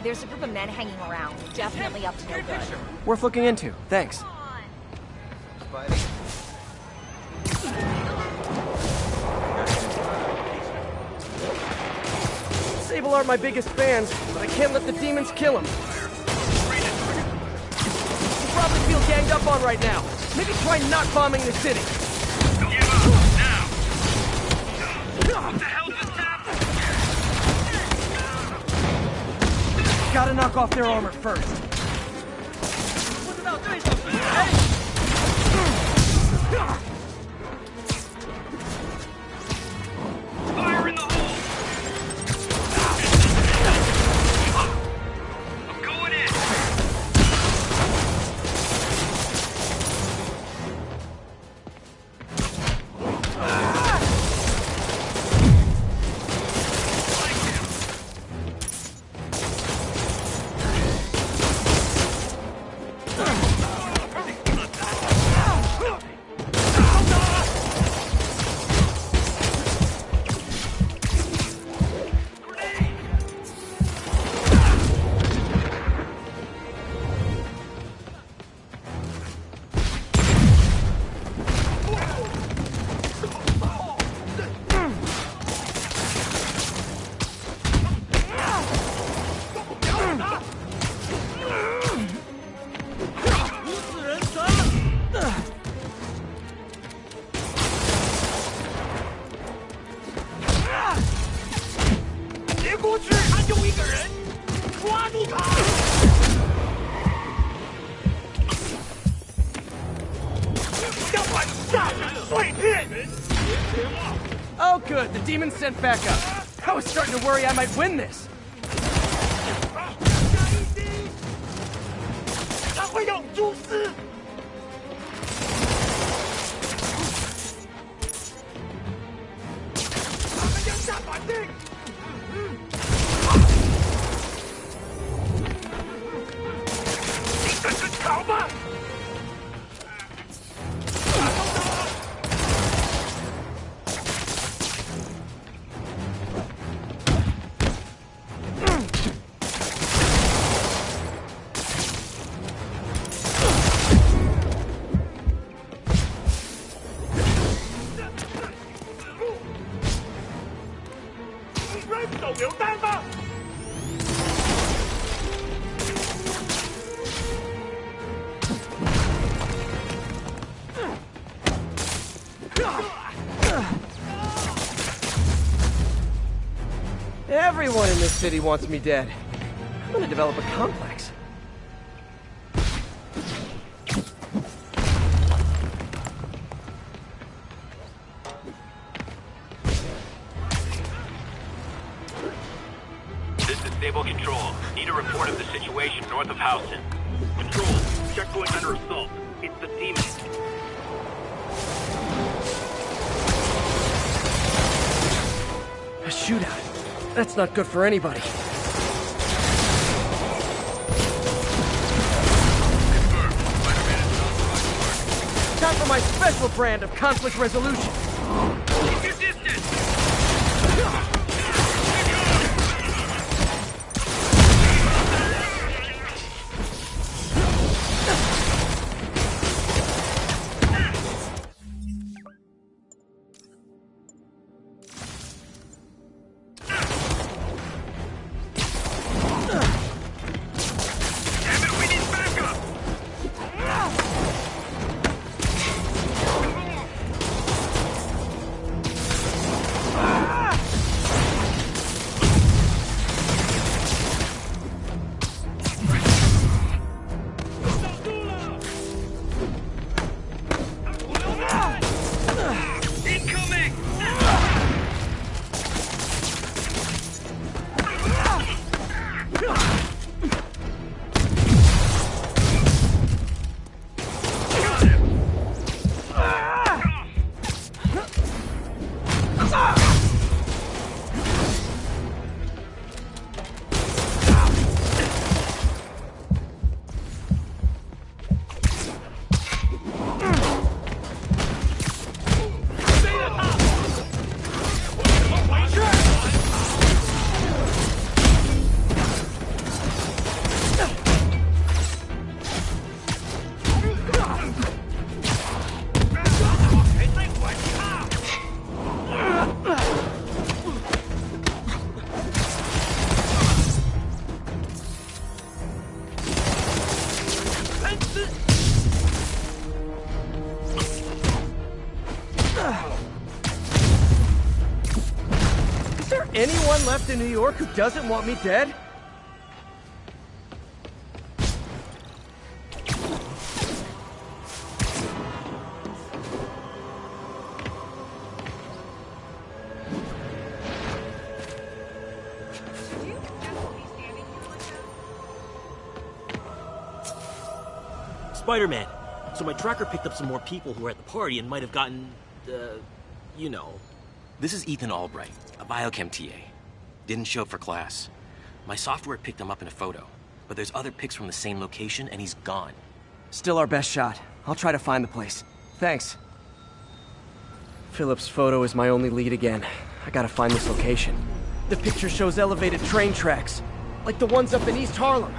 There's a group of men hanging around. Definitely up to no good. Worth looking into. Thanks. Sable aren't my biggest fans, but I can't let the demons kill them. You probably feel ganged up on right now. Maybe try not bombing the city. Give up, now! What the hell just happened? Gotta knock off their armor first. Fire in the hole! I'm going in! Oh good, the demons sent back up. I was starting to worry I might win this. Everyone in this city wants me dead. I'm gonna develop a complex. This is Stable Control. Need a report of the situation north of Houston. Control, checkpoint under assault. It's the demons. A shootout. That's not good for anybody. Time for my special brand of conflict resolution. Keep your distance! anyone left in New York who doesn't want me dead? Spider-Man. So my tracker picked up some more people who were at the party and might have gotten, you know. This is Ethan Albright, a biochem TA. Didn't show up for class. My software picked him up in a photo, but there's other pics from the same location and he's gone. Still our best shot. I'll try to find the place. Thanks. Philip's photo is my only lead again. I gotta find this location. The picture shows elevated train tracks, like the ones up in East Harlem.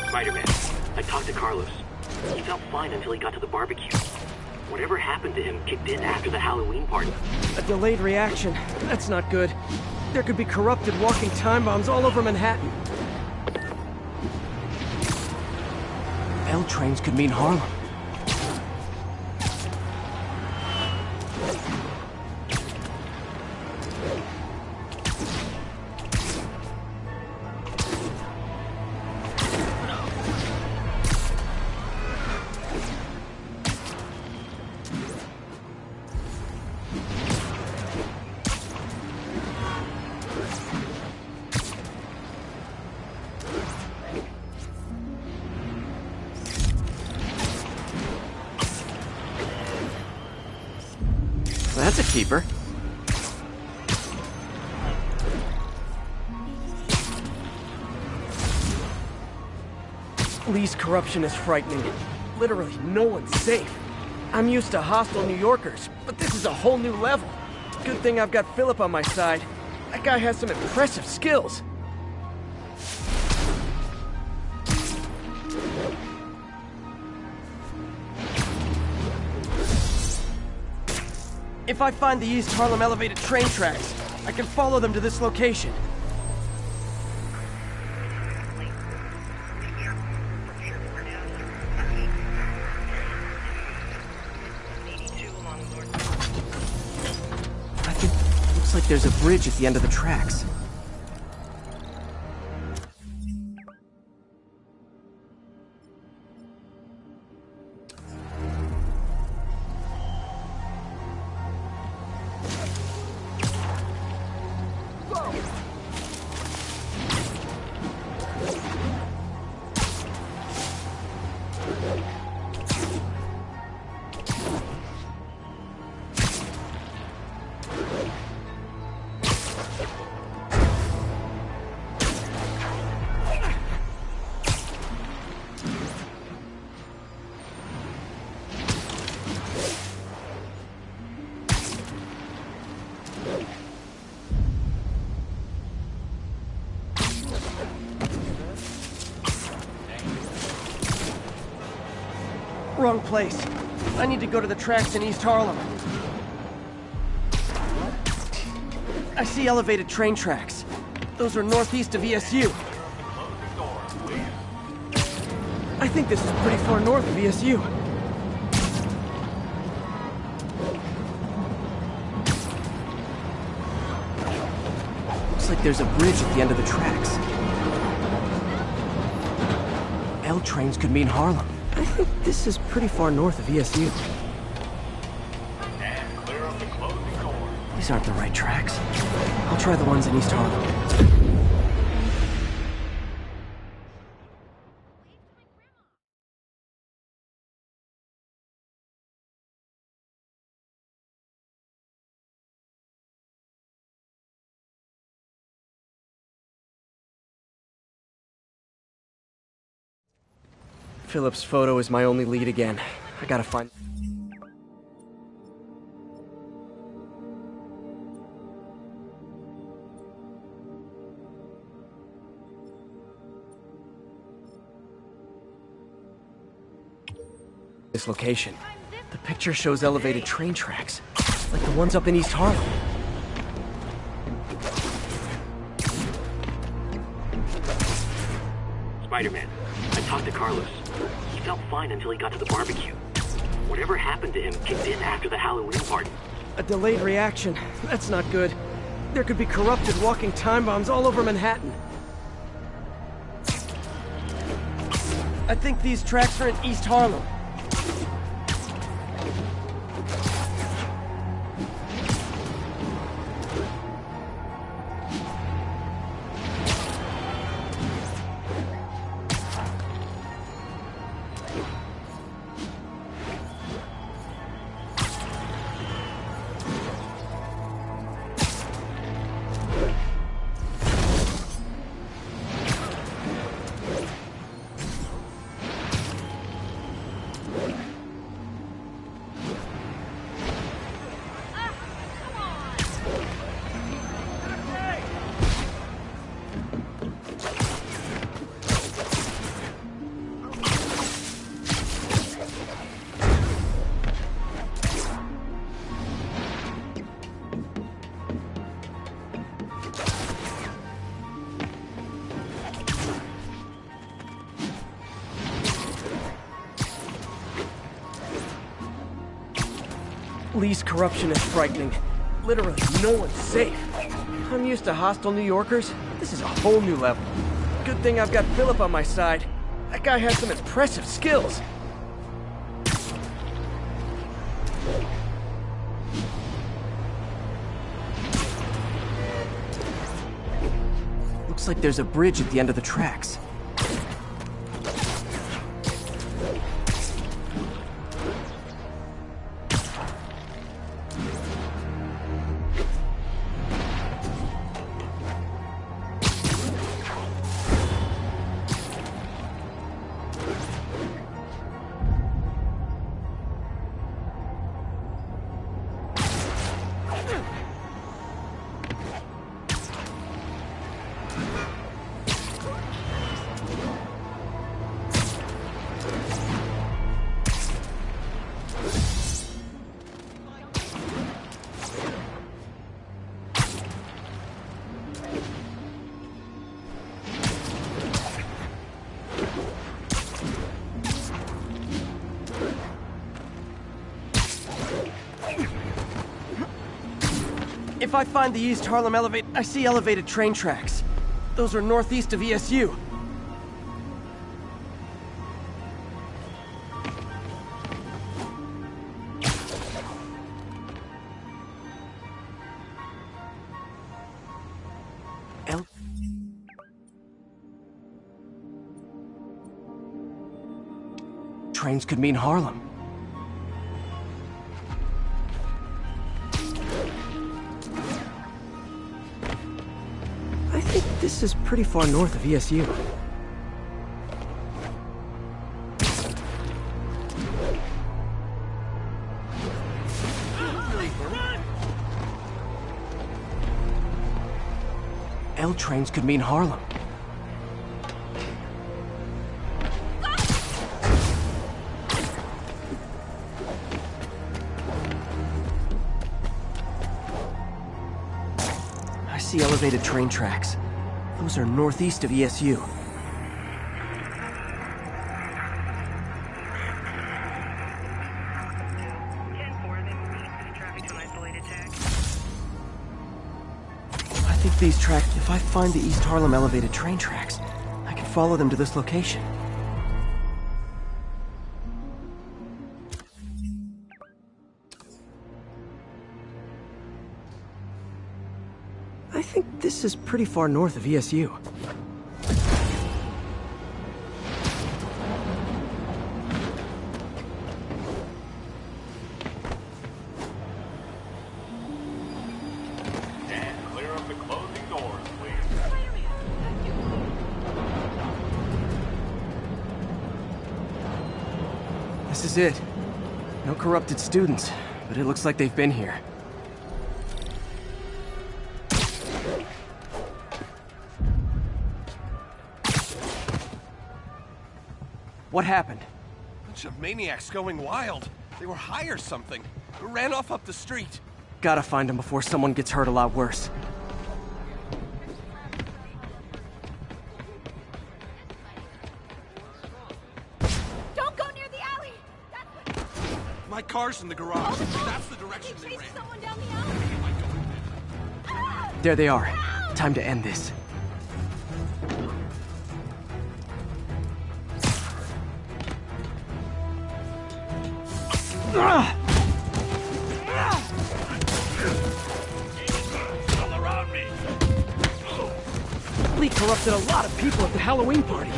Spider-Man, I talked to Carlos. He felt fine until he got to the barbecue. Whatever happened to him kicked in after the Halloween party. A delayed reaction. That's not good. There could be corrupted walking time bombs all over Manhattan. L trains could mean Harlem. That's a keeper. Lee's corruption is frightening. Literally, no one's safe. I'm used to hostile New Yorkers, but this is a whole new level. Good thing I've got Philip on my side. That guy has some impressive skills. If I find the East Harlem elevated train tracks, I can follow them to this location. I think it looks like there's a bridge at the end of the tracks. Wrong place. I need to go to the tracks in East Harlem. I see elevated train tracks. Those are northeast of ESU. I think this is pretty far north of ESU. Looks like there's a bridge at the end of the tracks. L trains could mean Harlem. I think this is pretty far north of ESU. These aren't the right tracks. I'll try the ones in East Harlem. Philip's photo is my only lead again. I gotta find... this location. The picture shows elevated train tracks, like the ones up in East Harlem. Spider-Man, I talked to Carlos. He felt fine until he got to the barbecue. Whatever happened to him kicked in after the Halloween party. A delayed reaction. That's not good. There could be corrupted walking time bombs all over Manhattan. I think these tracks are in East Harlem. Lee's corruption is frightening. Literally, no one's safe. I'm used to hostile New Yorkers. This is a whole new level. Good thing I've got Philip on my side. That guy has some impressive skills. Looks like there's a bridge at the end of the tracks. If I find the East Harlem I see elevated train tracks. Those are northeast of ESU. Trains could mean Harlem. I think this is pretty far north of ESU. L trains could mean Harlem. I see elevated train tracks. Those are northeast of ESU. I think these tracks, if I find the East Harlem elevated train tracks, I can follow them to this location. I think this is pretty far north of ESU. And clear up the closing doors, please. This is it. No corrupted students, but it looks like they've been here. What happened? Bunch of maniacs going wild. They were high or something. Ran off up the street. Gotta find them before someone gets hurt a lot worse. Don't go near the alley! My car's in the garage. That's the direction they ran. Someone down the alley! There they are. Time to end this. Lee corrupted a lot of people at the Halloween party.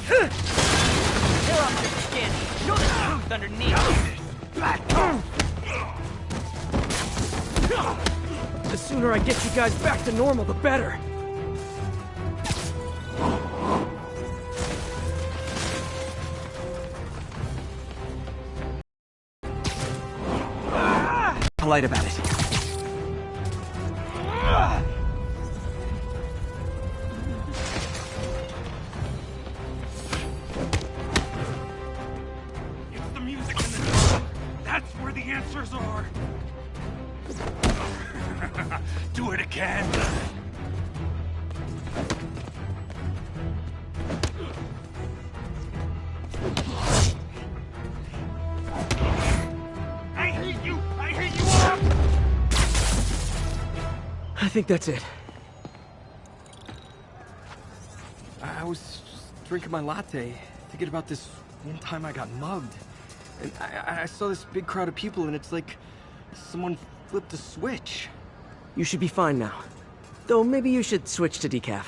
Tear off your skin. Show the truth underneath. The sooner I get you guys back to normal, the better. Polite about it. It's the music in the drum. That's where the answers are. Do it again. I hate you! I hate you all! I think that's it. I was just drinking my latte, thinking about this one time I got mugged. And I saw this big crowd of people, and it's like someone flipped a switch. You should be fine now. Though maybe you should switch to decaf.